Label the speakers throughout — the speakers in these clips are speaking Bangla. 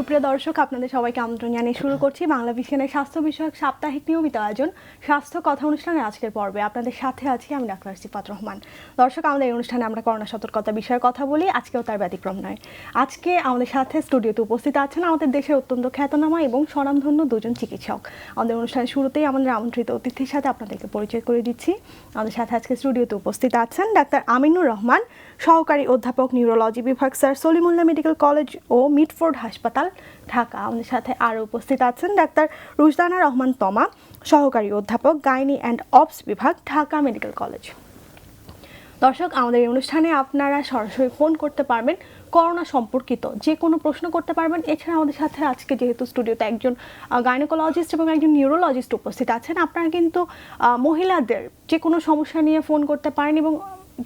Speaker 1: সুপ্রিয় দর্শক, আপনাদের সবাইকে আমন্ত্রণ জানিয়ে শুরু করছি বাংলা ভিশনের স্বাস্থ্য বিষয়ক সাপ্তাহিক নিয়মিত আয়োজন স্বাস্থ্য কথা অনুষ্ঠানের আজকের পর্বে। আপনাদের সাথে আছি আমি ডাক্তার সিফাত রহমান। দর্শক, আমাদের এই অনুষ্ঠানে আমরা করোনা সতর্কতা বিষয়ে কথা বলি, আজকেও তার ব্যতিক্রম নয়। আজকে আমাদের সাথে স্টুডিওতে উপস্থিত আছেন আমাদের দেশের অত্যন্ত খ্যাতনামা এবং স্বনামধন্য দুজন চিকিৎসক। আমাদের অনুষ্ঠানের শুরুতেই আমাদের আমন্ত্রিত অতিথির সাথে আপনাদেরকে পরিচয় করে দিচ্ছি। আমাদের সাথে আজকে স্টুডিওতে উপস্থিত আছেন ডাক্তার আমিনুর রহমান, সহকারী অধ্যাপক নিউরোলজি বিভাগ, স্যার সলিমুল্লাহ মেডিকেল কলেজ ও মিটফোর্ড হাসপাতাল, ঢাকা। আমাদের সাথে আরও উপস্থিত আছেন ডাক্তার রুশদানা রহমান তমা, সহকারী অধ্যাপক গাইনি অ্যান্ড অপস বিভাগ, ঢাকা মেডিকেল কলেজ। দর্শক, আমাদের এই অনুষ্ঠানে আপনারা সরাসরি ফোন করতে পারবেন, করোনা সম্পর্কিত যে কোনো প্রশ্ন করতে পারবেন। এছাড়া আমাদের সাথে আজকে যেহেতু স্টুডিওতে একজন গাইনোকোলজিস্ট এবং একজন নিউরোলজিস্ট উপস্থিত আছেন, আপনারা কিন্তু মহিলাদের যে কোনো সমস্যা নিয়ে ফোন করতে পারেন এবং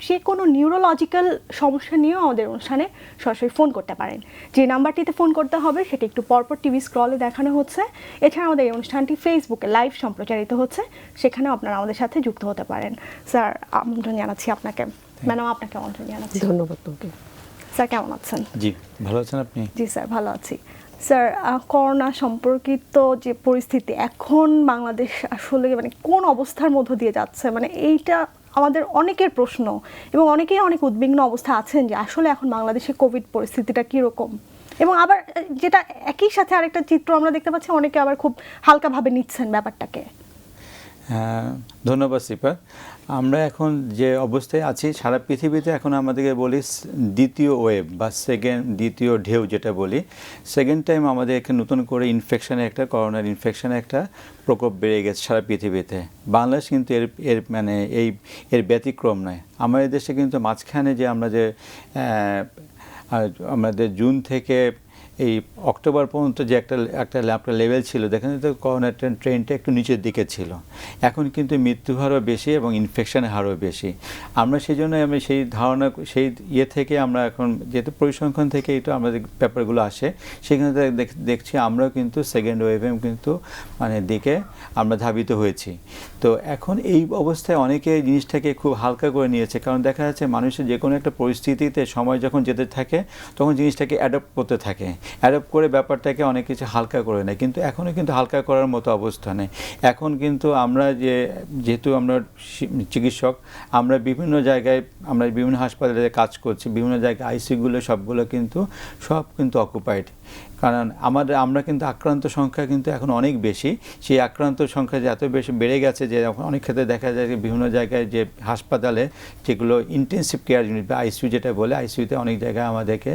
Speaker 1: যে কোনো নিউরোলজিক্যাল সমস্যা নিয়েও আমাদের অনুষ্ঠানে সরাসরি ফোন করতে পারেন। যে নাম্বারটিতে ফোন করতে হবে সেটি একটু পরপর টিভি স্ক্রলে দেখানো হচ্ছে। এছাড়া আমাদের এই অনুষ্ঠানটি ফেসবুকে লাইভ সম্প্রচারিত হচ্ছে, সেখানেও আপনারা আমাদের সাথে যুক্ত হতে পারেন। স্যার, আমন্ত্রণ জানাচ্ছি আপনাকে। ম্যাডাম, আপনাকে আমন্ত্রণ জানাচ্ছি।
Speaker 2: ধন্যবাদ তোমাকে।
Speaker 1: স্যার, কেমন আছেন?
Speaker 3: জি, ভালো আছেন আপনি?
Speaker 1: জি স্যার, ভালো আছি। স্যার, করোনা সম্পর্কিত যে পরিস্থিতি এখন বাংলাদেশ আসলে মানে কোন অবস্থার মধ্য দিয়ে যাচ্ছে, মানে এইটা আমাদের অনেকের প্রশ্ন এবং অনেকেই অনেক উদ্বিগ্ন অবস্থা আছেন যে আসলে এখন বাংলাদেশে কোভিড পরিস্থিতিটা কীরকম। এবং আবার যেটা একই সাথে আরেকটা চিত্র আমরা দেখতে পাচ্ছি, অনেকে আবার খুব হালকাভাবে নিচ্ছেন ব্যাপারটাকে।
Speaker 3: ধন্যবাদ সিফাত। আমরা এখন যে অবস্থায় আছি সারা পৃথিবীতে এখন আমাদেরকে বলি দ্বিতীয় ওয়েভ বা দ্বিতীয় ঢেউ যেটা বলি, সেকেন্ড টাইম আমাদের এখানে নতুন করে করোনার ইনফেকশনের একটা প্রকোপ বেড়ে গেছে সারা পৃথিবীতে। বাংলাদেশ কিন্তু এর ব্যতিক্রম নয়। আমাদের দেশে কিন্তু মাঝখানে যে আমাদের জুন থেকে এই অক্টোবর পর্যন্ত যে একটা লেভেল ছিল, দেখেন তো করোনার ট্রেনটা একটু নিচের দিকে ছিল। এখন কিন্তু মৃত্যু হারও বেশি এবং ইনফেকশনের হারও বেশি। আমরা সেই জন্য সেই ধারণা থেকে আমরা এখন যেহেতু পরিসংখ্যান থেকে একটু আমাদের ব্যাপারগুলো আসে, সেখানে দেখছি আমরাও কিন্তু সেকেন্ড ওয়েভে কিন্তু দিকে আমরা ধাবিত হয়েছি। তো এখন এই অবস্থায় অনেকে জিনিসটাকে খুব হালকা করে নিয়েছে, কারণ দেখা যাচ্ছে মানুষের যে কোনো একটা পরিস্থিতিতে সময় যখন যেতে থাকে তখন জিনিসটাকে অ্যাডপ্ট করতে থাকে, অ্যাডপ্ট করে ব্যাপারটাকে অনেক কিছু হালকা করে নেয়। কিন্তু এখনও কিন্তু হালকা করার মতো অবস্থা নেই। এখন কিন্তু আমরা যেহেতু আমরা চিকিৎসক, আমরা বিভিন্ন জায়গায় আমরা বিভিন্ন হাসপাতালে কাজ করছি, বিভিন্ন জায়গায় আইসিইউগুলো সবগুলো কিন্তু অকুপাইড। কারণ আমরা কিন্তু আক্রান্ত সংখ্যা কিন্তু এখন অনেক বেশি। সেই আক্রান্ত সংখ্যা যে এত বেশি বেড়ে গেছে যে অনেক ক্ষেত্রে দেখা যায় যে বিভিন্ন জায়গায় যে হাসপাতালে যেগুলো ইন্টেনসিভ কেয়ার ইউনিট বা আইসিইউ যেটা বলে, আইসিইউতে অনেক জায়গায় আমাদেরকে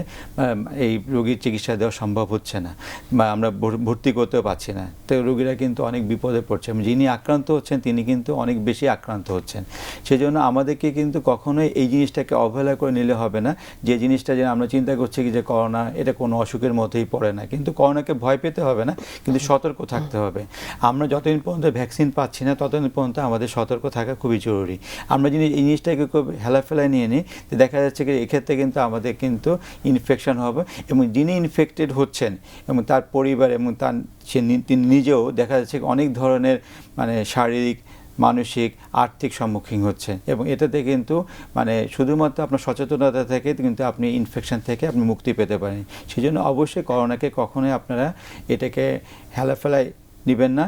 Speaker 3: এই রোগীর চিকিৎসা দেওয়া সম্ভব হচ্ছে না বা আমরা ভর্তি করতেও পারছি না। তো রোগীরা কিন্তু অনেক বিপদে পড়ছে। যিনি আক্রান্ত হচ্ছেন তিনি কিন্তু অনেক বেশি আক্রান্ত হচ্ছেন। সেজন্য আমাদেরকে কিন্তু কখনোই এই জিনিসটাকে অবহেলা করে নিলে হবে না। যে জিনিসটা যে আমরা চিন্তা করছি যে করোনা এটা কোনো অসুখের মধ্যেই পড়ে না, কিন্তু করোনাকে ভয় পেতে হবে না, কিন্তু সতর্ক থাকতে হবে। আমরা যতদিন পর্যন্ত ভ্যাকসিন পাচ্ছি না ততদিন পর্যন্ত আমাদের সতর্ক থাকা খুবই জরুরি। আমরা যদি এই জিনিসটাকে খুব হেলাফেলায় নিয়ে নিই, দেখা যাচ্ছে কি এক্ষেত্রে কিন্তু আমাদের কিন্তু ইনফেকশন হবে এবং যিনি ইনফেক্টেড হচ্ছেন এবং তার পরিবার এবং তিনি নিজেও দেখা যাচ্ছে অনেক ধরনের শারীরিক, মানসিক, আর্থিক সম্মুখীন হচ্ছে। এবং এটাতে কিন্তু শুধুমাত্র আপনার সচেতনতা থেকে কিন্তু আপনি ইনফেকশন থেকে আপনি মুক্তি পেতে পারেন। সেই জন্য অবশ্যই করোনাকে কখনোই আপনারা এটাকে হেলাফেলায় নেবেন না।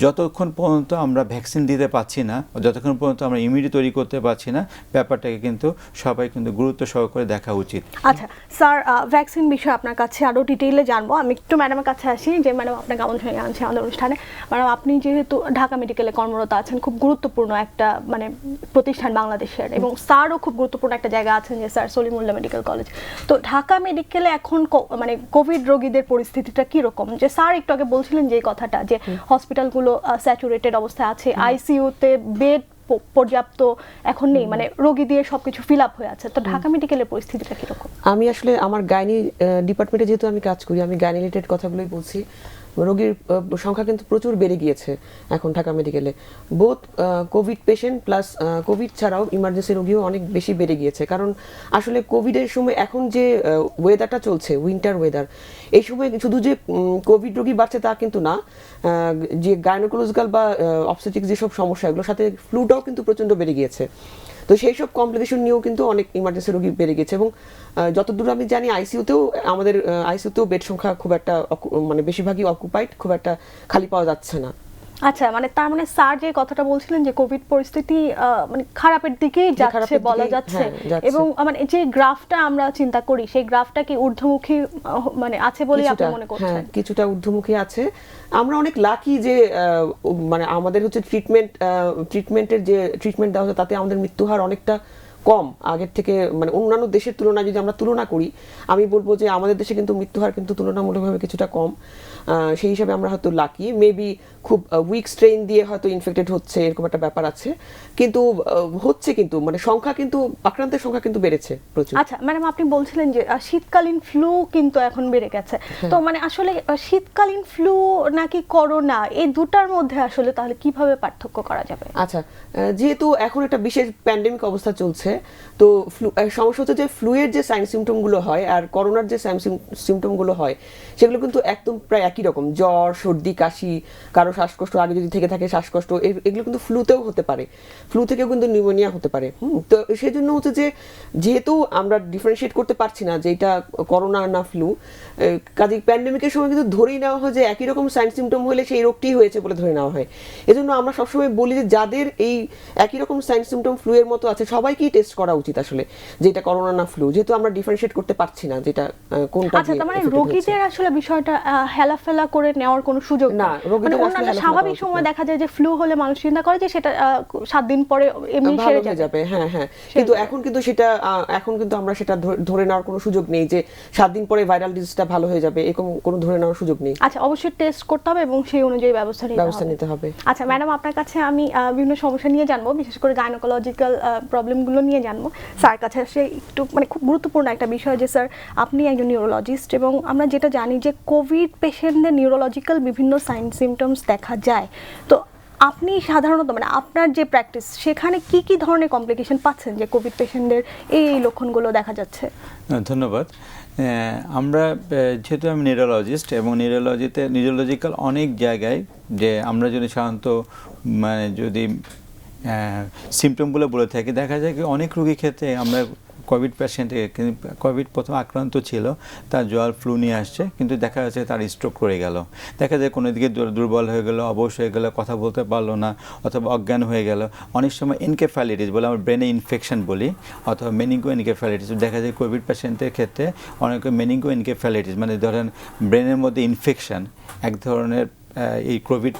Speaker 3: যতক্ষণ পর্যন্ত আমরা ভ্যাকসিন দিতে পারছি না, যতক্ষণ পর্যন্ত আমরা ইমিউনিটি তৈরি করতে পারছি না, ব্যাপারটাকে কিন্তু সবাই কিন্তু গুরুত্ব সহকারে দেখা উচিত।
Speaker 1: আচ্ছা স্যার, ভ্যাকসিন বিষয়ে আপনার কাছে আরও ডিটেইলে জানবো। আমি একটু ম্যাডামের কাছে আসি, যে ম্যাডাম আপনাকে আমন্ত্রণ জানাচ্ছি আমাদের অনুষ্ঠানে। ম্যাডাম, আপনি যেহেতু ঢাকা মেডিকেলে কর্মরত আছেন, খুব গুরুত্বপূর্ণ একটা প্রতিষ্ঠান বাংলাদেশের, এবং স্যারও খুব গুরুত্বপূর্ণ একটা জায়গা আছেন যে স্যার সলিমুল্লাহ মেডিকেল কলেজ। তো ঢাকা মেডিকেলে এখন কোভিড রোগীদের পরিস্থিতিটা কীরকম? যে স্যার একটু আগে বলছিলেন যে কথাটা, যে হসপিটালগুলো স্যাচুরেটেড অবস্থায় আছে, আইসিইউতে বেড পর্যাপ্ত এখন নেই, রোগী দিয়ে সবকিছু ফিল আপ হয়ে আছে। তো ঢাকা মেডিকেলের পরিস্থিতিটা কিরকম?
Speaker 2: আমি আসলে আমার গাইনি ডিপার্টমেন্টে যেহেতু আমি কাজ করি, আমি গাইনি রিলেটেড কথাগুলোই বলছি। রোগীর সংখ্যা কিন্তু প্রচুর বেড়ে গিয়েছে এখন ঢাকা মেডিকেলে। Both Covid patient plus Covid ছাড়াও ইমার্জেন্সি রোগীও অনেক বেশি বেড়ে গিয়েছে। কারণ আসলে কোভিডের সময় এখন যে ওয়েদারটা চলছে, উইন্টার ওয়েদার, এই সময় শুধু যে কোভিড রোগী বাড়ছে তা কিন্তু না, যে গাইনোকোলজিক্যাল বা অবস্টেট্রিক্স যেসব সমস্যা, এগুলোর সাথে ফ্লুটাও কিন্তু প্রচণ্ড বেড়ে গিয়েছে। তো সেই সব কমপ্লিকেশন নিয়েও কিন্তু অনেক ইমার্জেন্সি রোগী বেড়ে গেছে এবং যতদূর আমি জানি আইসিইউতেও আমাদের আইসিইউতেও বেড সংখ্যা খুব একটা মানে বেশিরভাগই অকুপাইড, খুব একটা খালি পাওয়া যাচ্ছে না।
Speaker 1: আচ্ছা, মানে তার মানে স্যার যে কথাটা বলছিলেন যে কোভিড পরিস্থিতি মানে খারাপের দিকেই যাচ্ছে বলা যাচ্ছে, এবং মানে যে গ্রাফটা আমরা চিন্তা করি সেই গ্রাফটা কি ঊর্ধ্বমুখী মানে আছে বলে আপনি মনে করছেন?
Speaker 2: হ্যাঁ, কিছুটা ঊর্ধ্বমুখী আছে। আমরা অনেক লাকি যে মানে আমাদের হচ্ছে ট্রিটমেন্টের যে ট্রিটমেন্ট দেওয়া হচ্ছে তাতে আমাদের মৃত্যু হার অনেকটা কম আগের থেকে, মানে অন্যান্য দেশের তুলনায় যদি আমরা তুলনা করি আমি বলবো যে আমাদের দেশে কিন্তু মৃত্যুহার কিন্তু তুলনামূলকভাবে কিছুটা কম। সেই হিসাবে আমরা হয়তো লাকি, মেবি খুব উইক স্ট্রেইন দিয়ে হয়তো ইনফেক্টেড হচ্ছে এরকম একটা ব্যাপার আছে, কিন্তু হচ্ছে কিন্তু মানে সংখ্যা কিন্তু আক্রান্তের সংখ্যা কিন্তু বেড়েছে প্রচুর।
Speaker 1: আচ্ছা ম্যাডাম, আপনি বলছিলেন যে শীতকালীন ফ্লু কিন্তু এখন বেড়ে গেছে, তো মানে আসলে শীতকালীন ফ্লু নাকি করোনা, এই দুটার মধ্যে আসলে তাহলে কিভাবে পার্থক্য করা যাবে?
Speaker 2: আচ্ছা, যেহেতু এখন একটা বিশেষ প্যান্ডেমিক অবস্থা চলছে, তো সমস্যা হচ্ছে যে ফ্লুয়ের যে সাইন সিমটম গুলো হয় আর করোনার যে সাইন সিমটম গুলো হয় সেগুলো কিন্তু একদম প্রায় একই রকম, জ্বর, সর্দি, কাশি, কারো শ্বাসকষ্ট আগে যদি থেকে থাকে শ্বাসকষ্ট, এগুলো কিন্তু ফ্লুতেও হতে পারে, ফ্লু থেকেও কিন্তু নিউমোনিয়া হতে পারে। তো সেই জন্য হচ্ছে যে যেহেতু আমরা ডিফারেন্সিয়েট করতে পারছি না যে এটা করোনা না ফ্লু, কাজে প্যান্ডেমিকের সময় কিন্তু ধরেই নেওয়া হয় যে একই রকম সাইন সিমটম হলে সেই রোগটি হয়েছে বলে ধরে নেওয়া হয়। এজন্য আমরা সবসময় বলি যে যাদের এই একই রকম সাইন সিমটম ফ্লু এর মতো আছে সবাইকেই টেস্ট করা উচিত আসলে, যে এটা করোনা না ফ্লু, যেহেতু আমরা ডিফারেন্সিয়েট করতে পারছি না যেটা কোনটা।
Speaker 1: আচ্ছা, তার মানে রোগীদের আসলে বিষয়টা হেলাফেলা করে নেওয়ার কোনো সুযোগ
Speaker 2: না,
Speaker 1: মানে অন্যান্য স্বাভাবিক সময় দেখা যায় যে ফ্লু হলে মানুষ চিন্তা করে যে সেটা 7 দিন পরে এমনি সেরে যাবে।
Speaker 2: হ্যাঁ হ্যাঁ, কিন্তু এখন কিন্তু সেটা আমরা সেটা ধরে নেওয়ার কোনো সুযোগ নেই যে 7 দিন পরে ভাইরাল ডিজিজটা ভালো হয়ে যাবে, এরকম কোনো ধরে নেওয়ার সুযোগ নেই।
Speaker 1: আচ্ছা, অবশ্যই টেস্ট করতে হবে এবং সেই অনুযায়ী ব্যবস্থা নিতে হবে। আচ্ছা ম্যাডাম, আপনার কাছে আমি বিভিন্ন সমস্যা নিয়ে জানবো, বিশেষ করে গাইনোকোলজিক্যাল প্রবলেমগুলো নিয়ে জানবো। স্যার কাছে আসে একটু মানে খুব গুরুত্বপূর্ণ একটা বিষয় যে স্যার আপনি একজন নিউরোলজিস্ট, এবং আমরা যেটা জানি যে কোভিড পেশেন্টদের নিউরোলজিক্যাল বিভিন্ন সাইন সিমটমস দেখা যায়, তো আপনি সাধারণত মানে আপনার যে প্র্যাকটিস সেখানে কি কি ধরনের কমপ্লিকেশন পাচ্ছেন যে কোভিড পেশেন্টদের এই লক্ষণগুলো দেখা যাচ্ছে?
Speaker 3: ধন্যবাদ। আমরা যেহেতু আমি নিউরোলজিস্ট এবং নিউরোলজিক্যাল অনেক জায়গায় যে আমরা যদি সাধারণত মানে যদি সিমটমগুলো বলে থাকি, দেখা যায় কি অনেক রোগীর ক্ষেত্রে আমরা কোভিড পেশেন্টে কোভিড প্রথম আক্রান্ত ছিল, তার জ্বর ফ্লু নিয়ে আসছে, কিন্তু দেখা যাচ্ছে তার স্ট্রোক করে গেল, দেখা যায় কোনো দিকে দুর্বল হয়ে গেল, অবশ হয়ে গেল, কথা বলতে পারলো না, অথবা অজ্ঞান হয়ে গেল। অনেক সময় এনকেফ্যালাইটিস বলে আমরা ব্রেনে ইনফেকশন বলি, অথবা মেনিঙ্গো এনকেফ্যালাইটিস দেখা যায় কোভিড পেশেন্টের ক্ষেত্রে। অনেকে মেনিঙ্গো এনকেফ্যালাইটিস মানে ধরেন ব্রেনের মধ্যে ইনফেকশন, এক ধরনের এই কোভিড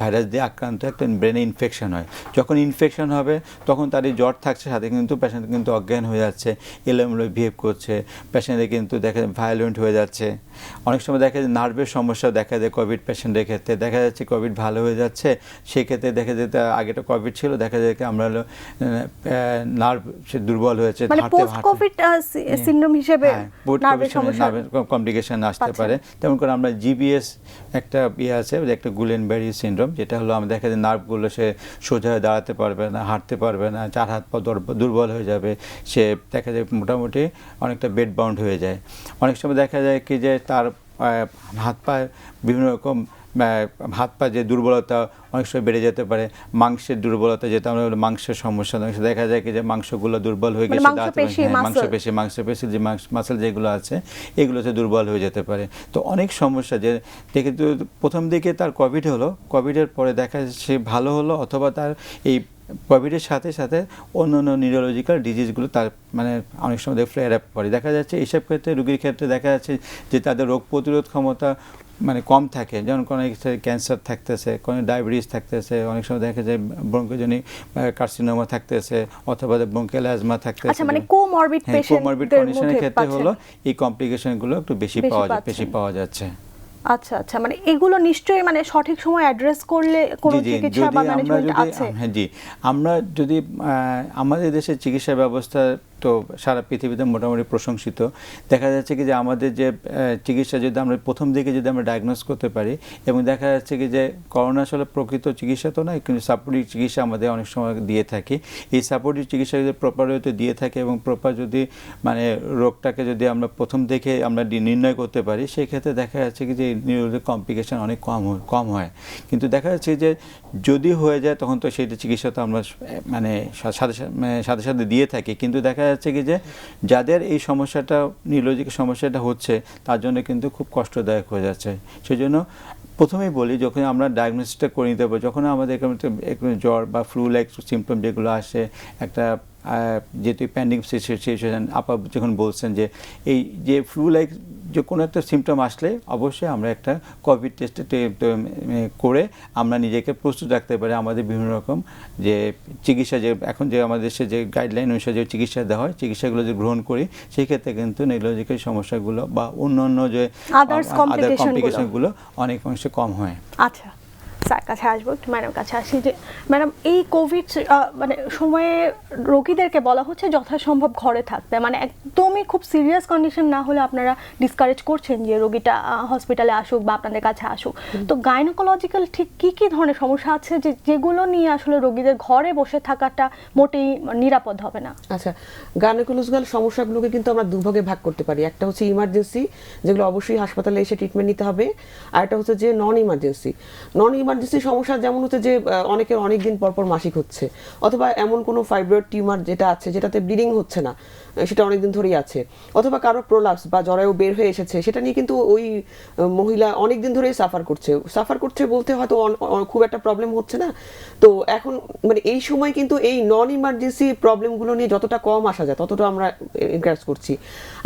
Speaker 3: ভাইরাস দিয়ে আক্রান্ত একটা ব্রেনে ইনফেকশন হয়। যখন ইনফেকশন হবে তখন তার এই জ্বর থাকছে, সাথে কিন্তু পেশেন্ট কিন্তু অজ্ঞান হয়ে যাচ্ছে, এলোমেলো বিহেভ করছে, পেশেন্টে কিন্তু দেখা যায় ভায়োলেন্ট হয়ে যাচ্ছে। অনেক সময় দেখা যায় নার্ভের সমস্যা দেখা যায় কোভিড পেশেন্টের ক্ষেত্রে, দেখা যাচ্ছে কোভিড ভালো হয়ে যাচ্ছে, সেক্ষেত্রে দেখা যায় আগে তো কোভিড ছিল, দেখা যায় আমরা হলো নার্ভ সে দুর্বল হয়েছে,
Speaker 1: কোভিড সিনড্রোম হিসেবে
Speaker 3: নার্ভের কমপ্লিকেশন আসতে পারে। তেমন করে আমরা জিবিএস একটা আছে, একটা গুলেনবেরি সিনড্রোম, যেটা হলো আমরা দেখা যায় নার্ভগুলো সে সোজা হয়ে দাঁড়াতে পারবে না, হাঁটতে পারবে না, 4 হাত পা দুর্বল হয়ে যাবে, সে দেখা যায় মোটামুটি অনেকটা বেড বাউন্ড হয়ে যায়। অনেক সময় দেখা যায় কি যে তার হাত পা বিভিন্ন রকম হাত পা যে দুর্বলতা অনেক সময় বেড়ে যেতে পারে, মাংসের দুর্বলতা, যেটা আমরা মাংসের সমস্যা, দেখা যায় কি যে মাংসগুলো দুর্বল হয়ে গেছে, মাংসপেশি যে মাসেল যেগুলো আছে এগুলো হচ্ছে দুর্বল হয়ে যেতে পারে। তো অনেক সমস্যা যে কিন্তু প্রথম দিকে তার কোভিড হলো, কোভিডের পরে দেখা যাচ্ছে ভালো হলো, অথবা তার এই কোভিডের সাথে সাথে অন্যান্য নিউরোলজিক্যাল ডিজিজগুলো তার মানে অনেক সময় ফ্লেয়ার আপ করে। দেখা যাচ্ছে এইসব ক্ষেত্রে রোগীর ক্ষেত্রে দেখা যাচ্ছে যে তাদের রোগ প্রতিরোধ ক্ষমতা মানে কম থাকে, যেমন কোনো ক্যান্সার থাকতেছে, কোনো ডায়াবেটিস থাকতেছে, অনেক সময় দেখা যায় ব্রঙ্কোজনিক কার্সিনোমা থাকতেছে, অথবা ব্রঙ্কিয়াল অ্যাজমা থাকতেছে।
Speaker 1: আচ্ছা, মানে কোমরবিড
Speaker 3: কন্ডিশনের ক্ষেত্রে হলো এই কমপ্লিকেশনগুলো একটু বেশি পাওয়া যাচ্ছে।
Speaker 1: আচ্ছা আচ্ছা, মানে এগুলো নিশ্চয়ই মানে সঠিক সময় অ্যাড্রেস করলে কোনো চিকিৎসা বা ম্যানেজমেন্ট আছে?
Speaker 3: হ্যাঁ জি, আমরা যদি আমাদের দেশের চিকিৎসা ব্যবস্থা তো সারা পৃথিবীতে মোটামুটি প্রশংসিত। দেখা যাচ্ছে কি যে আমাদের যে চিকিৎসা যদি আমরা প্রথম দিকে যদি আমরা ডায়াগনোস করতে পারি, এবং দেখা যাচ্ছে কি যে করোনা আসলে প্রকৃত চিকিৎসা তো নয়, কিন্তু সাপোর্টিভ চিকিৎসা আমাদের অনেক সময় দিয়ে থাকি। এই সাপোর্টিভ চিকিৎসা যদি প্রপার ওয়েতে দিয়ে থাকে এবং প্রপার যদি মানে রোগটাকে যদি আমরা প্রথম থেকে আমরা নির্ণয় করতে পারি, সেই ক্ষেত্রে দেখা যাচ্ছে কি যে নিউরোলজিক কমপ্লিকেশন অনেক কম হয়। কিন্তু দেখা যাচ্ছে যে যদি হয়ে যায় তখন তো সেইটা চিকিৎসা তো আমরা মানে সাথে সাথে দিয়ে থাকি, কিন্তু দেখা যাচ্ছে কি যে যাদের এই সমস্যাটা নিউরোলজিক সমস্যাটা হচ্ছে তার জন্য কিন্তু খুব কষ্টদায়ক হয়ে যাচ্ছে। সেই জন্য প্রথমেই বলি, যখন আমরা ডায়াগনোসিসটা করে নিতে পারি, যখন আমাদের একটু জ্বর বা ফ্লু লাইক সিমটম যেগুলো আসে, একটা যেহেতু প্যান্ডিং সিচুয়েশন আপা যখন বলছেন যে এই যে ফ্লু লাইক যে কোনো একটা সিমটম আসলে অবশ্যই আমরা একটা কোভিড টেস্ট করে আমরা নিজেকে প্রস্তুত রাখতে পারি। আমাদের বিভিন্ন রকম যে চিকিৎসা যে এখন যে আমাদের দেশে যে গাইডলাইন অনুসারে যে চিকিৎসা দেওয়া হয়, চিকিৎসাগুলো যে গ্রহণ করি, সেই ক্ষেত্রে কিন্তু নিউরোলজিক্যাল সমস্যাগুলো বা অন্যান্য যে
Speaker 1: আদার
Speaker 3: কমপ্লিকেশনগুলো অনেক অংশে কম হয়।
Speaker 1: আচ্ছা, স্যার কাছে আসবো, একটু ম্যাডাম কাছে আসি। যে ম্যাডাম, এই কোভিড মানে সময়ে রোগীদেরকে বলা হচ্ছে যথাসম্ভব ঘরে থাকতে, মানে একদমই খুব সিরিয়াস কন্ডিশন না হলে আপনারা ডিসকারেজ করছেন যে রোগীটা হসপিটালে আসুক বা আপনাদের কাছে আসুক। তো গাইনোকোলজিক্যাল ঠিক কি ধরনের সমস্যা আছে যেগুলো নিয়ে আসলে রোগীদের ঘরে বসে থাকাটা মোটেই নিরাপদ হবে না?
Speaker 2: আচ্ছা, গাইনোকোলজিক্যাল সমস্যাগুলোকে কিন্তু আমরা দুভাগে ভাগ করতে পারি। একটা হচ্ছে ইমার্জেন্সি, যেগুলো অবশ্যই হাসপাতালে এসে ট্রিটমেন্ট নিতে হবে, আর একটা হচ্ছে যে নন ইমার্জেন্সি সমস্যা, যেমন হচ্ছে যে অনেকের অনেক দিন পর পর মাসিক হচ্ছে, অথবা এমন কোনো ফাইব্রয়েড টিউমার যেটা আছে যেটাতে ব্লিডিং হচ্ছে না, সেটা অনেকদিন ধরেই আছে, অথবা কারো প্রোলাপস বা জরায়ু বের হয়ে এসেছে, সেটা নিয়ে কিন্তু ওই মহিলা অনেকদিন ধরেই সাফার করছে বলতে হয়তো খুব একটা প্রবলেম হচ্ছে না। তো এখন মানে এই সময় কিন্তু এই নন ইমার্জেন্সি প্রবলেমগুলো নিয়ে যতটা কম আসা যায় ততটা আমরা এনকারেজ করছি।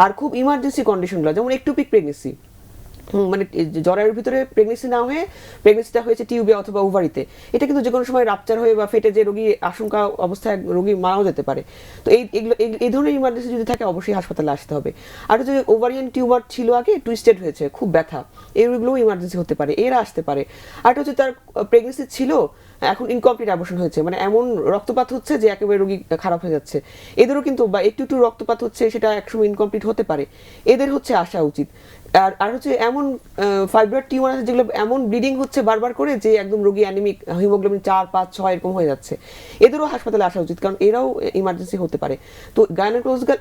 Speaker 2: আর খুব ইমার্জেন্সি কন্ডিশনগুলো, যেমন একটোপিক প্রেগনেন্সি, মানে জরায়ুর ভিতরে প্রেগনেন্সি না হয়ে প্রেগনেন্সিটা হয়েছে টিউবে অথবা ওভারিতে, এটা কিন্তু যে কোনো সময় রাপচার হয়ে বা ফেটে যে রোগী আশঙ্কা অবস্থায় রোগী মারাও যেতে পারে। তো এই ধরনের ইমার্জেন্সি যদি থাকে অবশ্যই হাসপাতালে আসতে হবে। আর হচ্ছে ওভারিয়ান টিউমার ছিল আগে, টুইস্টেড হয়েছে, খুব ব্যথা, এইগুলোও ইমার্জেন্সি হতে পারে, এরা আসতে পারে। আর হচ্ছে তার প্রেগনেন্সি ছিল, এখন ইনকমপ্লিট অ্যাবর্শন হয়েছে, মানে এমন রক্তপাত হচ্ছে যে একেবারে রোগী খারাপ হয়ে যাচ্ছে, এদেরও কিন্তু বা একটু রক্তপাত হচ্ছে, সেটা একসময় ইনকমপ্লিট হতে পারে, এদের হচ্ছে আসা উচিত। আর হচ্ছে এমন ফাইব্রয়েড টিউমার আছে যেগুলো এমন ব্লিডিং হচ্ছে বারবার করে যে একদম রোগী অ্যানিমিক, হিমোগ্লোবিন 4, 5, 6 এরকম হয়ে যাচ্ছে, এদেরও হাসপাতালে আসা উচিত, কারণ এরাও ইমার্জেন্সি হতে পারে। তো গাইনোকোলজিক্যাল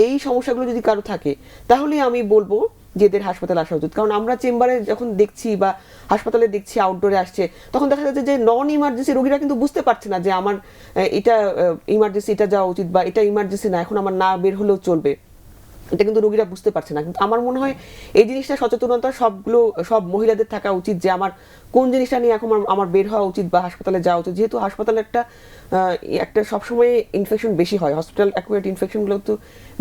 Speaker 2: এই সমস্যাগুলো যদি কারো থাকে তাহলে আমি বলবো যে এদের হাসপাতালে আসা উচিত। কারণ আমরা চেম্বারে যখন দেখছি বা হাসপাতালে দেখছি আউটডোরে আসছে, তখন দেখা যাচ্ছে যে নন ইমার্জেন্সি রোগীরা কিন্তু বুঝতে পারছে না যে আমার এটা ইমার্জেন্সি, এটা যাওয়া উচিত, বা এটা ইমার্জেন্সি না, এখন আমার না বের হলেও চলবে, এটা কিন্তু রোগীরা বুঝতে পারছে না। কিন্তু আমার মনে হয় এই জিনিসটা সচেতনতা সব মহিলাদের থাকা উচিত যে আমার কোন জিনিসটা নিয়ে এখন আমার বের হওয়া উচিত বা হাসপাতালে যাওয়া উচিত। যেহেতু হাসপাতালে একটা সবসময় ইনফেকশন বেশি হয়, হসপিটাল অ্যাকুয়েট ইনফেকশনগুলো তো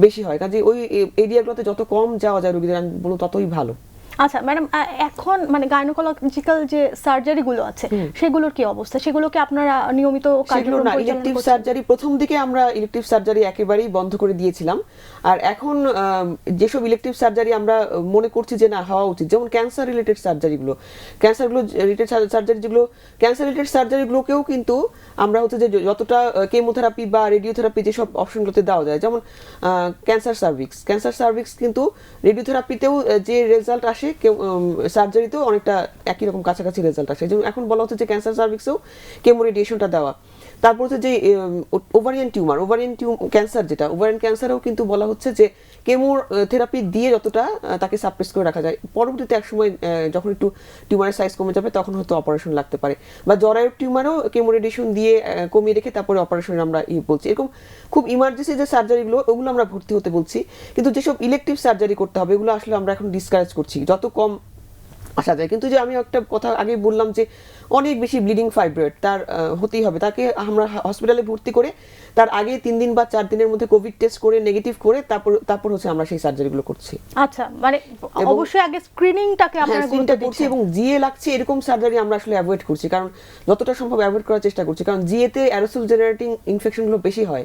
Speaker 2: বেশি হয়, কাজে ওই এরিয়াগুলোতে যত কম যাওয়া যায় রোগীদের, আমি বলবো ততই ভালো।
Speaker 1: আচ্ছা ম্যাডাম, এখন মানে গাইনোকোলজিক্যাল যে সার্জারিগুলো আছে সেগুলোর কি অবস্থা? সেগুলোকে আপনারা নিয়মিত কার্যক্রম পরিচালনা
Speaker 2: ইলেকটিভ সার্জারি, প্রথম দিকে আমরা ইলেকটিভ সার্জারি একেবারেই বন্ধ করে দিয়েছিলাম। আর এখন যেসব ইলেকটিভ সার্জারি আমরা মনে করছি যে না হওয়া উচিত, যেমন ক্যান্সার রিলেটেড সার্জারিগুলো, ক্যান্সার রিলেটেড সার্জারিগুলোকেও কিন্তু আমরা হচ্ছে যে যতটা কেমোথেরাপি বা রেডিওথেরাপি যেসব অপশনগুলোতে দেওয়া যায়, যেমন ক্যান্সার সার্ভিক্স কিন্তু রেডিওথেরাপিতেও যে রেজাল্ট আসে সার্জারিতেও অনেকটা একই রকম কাছাকাছি রেজাল্ট আসে। যেমন এখন বলা হচ্ছে যে ক্যান্সার সার্ভিক্সেও কেমো রেডিয়েশনটা দেওয়া। তারপর হচ্ছে যে ওভারিয়ান ক্যান্সার, যেটা ওভারিয়ান ক্যান্সারেও কিন্তু বলা হচ্ছে যে কেমোথেরাপি দিয়ে যতটা তাকে সাপ্রেস করে রাখা যায়, পরবর্তীতে একসময় যখন একটু টিউমারের সাইজ কমে যাবে তখন হয়তো অপারেশন লাগতে পারে, বা জরায়ুর টিউমারও কেমো রেডিয়েশন দিয়ে কমিয়ে রেখে তারপরে অপারেশন আমরা বলছি। এরকম খুব ইমার্জেন্সি যে সার্জারিগুলো ওগুলো আমরা ভর্তি হতে বলছি, কিন্তু যেসব ইলেকটিভ সার্জারি করতে হবে এগুলো আসলে আমরা এখন ডিসকারেজ করছি যত কম আসা যায়। কিন্তু যে আমি একটা কথা আগে বললাম যে অনেক বেশি ব্লিডিং ফাইব্রয়েড তার হতেই হবে, তাকে আমরা হসপিটালে ভর্তি করে তার আগে 3 দিন বা 4 দিনের মধ্যে কোভিড টেস্ট করে নেগেটিভ করে তারপর হচ্ছে আমরা সেই সার্জারিগুলো করছি।
Speaker 1: আচ্ছা, মানে অবশ্যই আগে স্ক্রিনিংটাকে আমরা গুরুত্ব দিচ্ছি,
Speaker 2: এবং জিএ লাগছে এরকম সার্জারি আমরা আসলে অ্যাভয়েড করছি, কারণ যতটা সম্ভব অ্যাভয়েড করার চেষ্টা করছি, কারণ জিএতে অ্যারোসল জেনারেটিং ইনফেকশনগুলো বেশি হয়,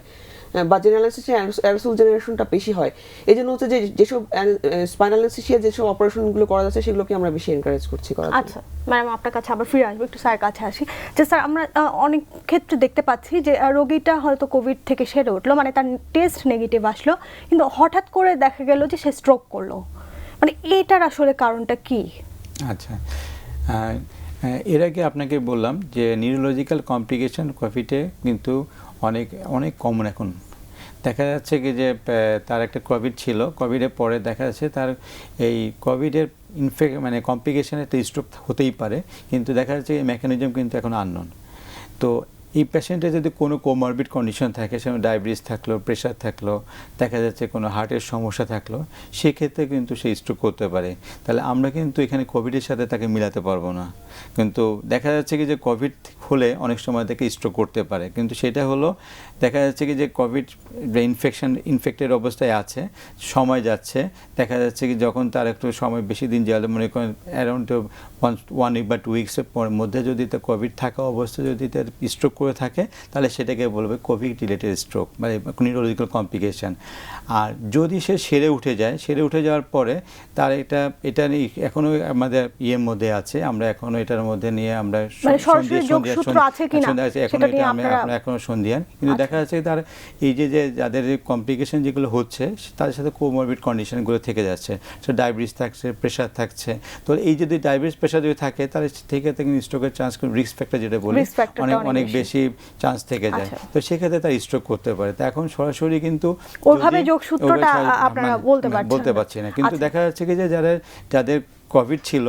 Speaker 2: বা জেনারেলাইসিসে অ্যারোসল জেনারেশনটা বেশি হয়। এই জন্য হচ্ছে যে যেসব স্পাইনাল অ্যানেস্থেসিয়া যেসব অপারেশনগুলো করা যাচ্ছে সেগুলোকে আমরা বেশি এনকারেজ করছি করার জন্য।
Speaker 1: আচ্ছা ম্যাডাম, আপনার কাছে আবার ফিরে আসবো, একটু স্যারের কাছে আসি। যে স্যার, আমরা অনেক ক্ষেত্রে দেখতে পাচ্ছি যে রোগীটা হয়তো কোভিড থেকে সেরে উঠলো, মানে তার টেস্ট নেগেটিভ আসলো, কিন্তু হঠাৎ করে দেখা গেল যে সে স্ট্রোক করলো, মানে এটার আসলে কারণটা কি?
Speaker 3: আচ্ছা, এর আগে আপনাকে বললাম যে নিউরোলজিক্যাল কমপ্লিকেশন কোভিডে কিন্তু অনেক অনেক কমন এখন। দেখা যাচ্ছে কি যে তার একটা কোভিড ছিল, কোভিডের পরে দেখা যাচ্ছে তার এই কোভিডের মানে কমপ্লিকেশনে একটা স্ট্রোক হতেই পারে, কিন্তু দেখা যাচ্ছে এই মেকানিজম কিন্তু এখন আননোন। তো এই পেশেন্টের যদি কোনো কোমরবিড কন্ডিশন থাকে, সেমন ডায়াবেটিস থাকলো, প্রেশার থাকলো, দেখা যাচ্ছে কোনো হার্টের সমস্যা থাকলো, সেক্ষেত্রে কিন্তু সে স্ট্রোক করতে পারে। তাহলে আমরা কিন্তু এখানে কোভিডের সাথে তাকে মিলাতে পারবো না। কিন্তু দেখা যাচ্ছে কি যে কোভিড হলে অনেক সময় থেকে স্ট্রোক করতে পারে, কিন্তু সেটা হলো দেখা যাচ্ছে কি যে কোভিড ইনফেক্টেড অবস্থায় আছে, সময় যাচ্ছে, দেখা যাচ্ছে কি যখন তার একটু সময় বেশি দিন যাবে, মনে করেন অ্যারাউন্ড 1 উইক বা 2 উইক্সের মধ্যে যদি তার কোভিড থাকা অবস্থায় যদি তার স্ট্রোক করে থাকে, তাহলে সেটাকে বলবে কোভিড রিলেটেড স্ট্রোক, মানে নিউরোলজিক্যাল কমপ্লিকেশন। আর যদি সে সেরে উঠে যায়, সেরে উঠে যাওয়ার পরে তার এটা এখনও আমাদের ইয়ের মধ্যে আছে, আমরা এখনও এটার মধ্যে নিয়ে আমরা এখনো সন্ধিয়ান, কিন্তু দেখা যাচ্ছে তার এই যে যাদের কমপ্লিকেশন যেগুলো হচ্ছে তাদের সাথে কোমরবিড কন্ডিশনগুলো থেকে যাচ্ছে। সে ডায়াবেটিস থাকছে, প্রেশার থাকছে, তো এই যদি ডায়াবেটিস প্রেশার যদি থাকে তাহলে থেকে স্ট্রোকের চান্স, রিস্ক ফ্যাক্টর যেটা বলি, অনেক বেশি চান্স থেকে যায়। তো সেক্ষেত্রে তার স্ট্রোক করতে পারে। তো এখন সরাসরি কিন্তু
Speaker 1: ওইভাবে যোগসূত্রটা আপনারা বলতে পারছি
Speaker 3: না, কিন্তু দেখা যাচ্ছে কি যে যাদের কোভিড ছিল,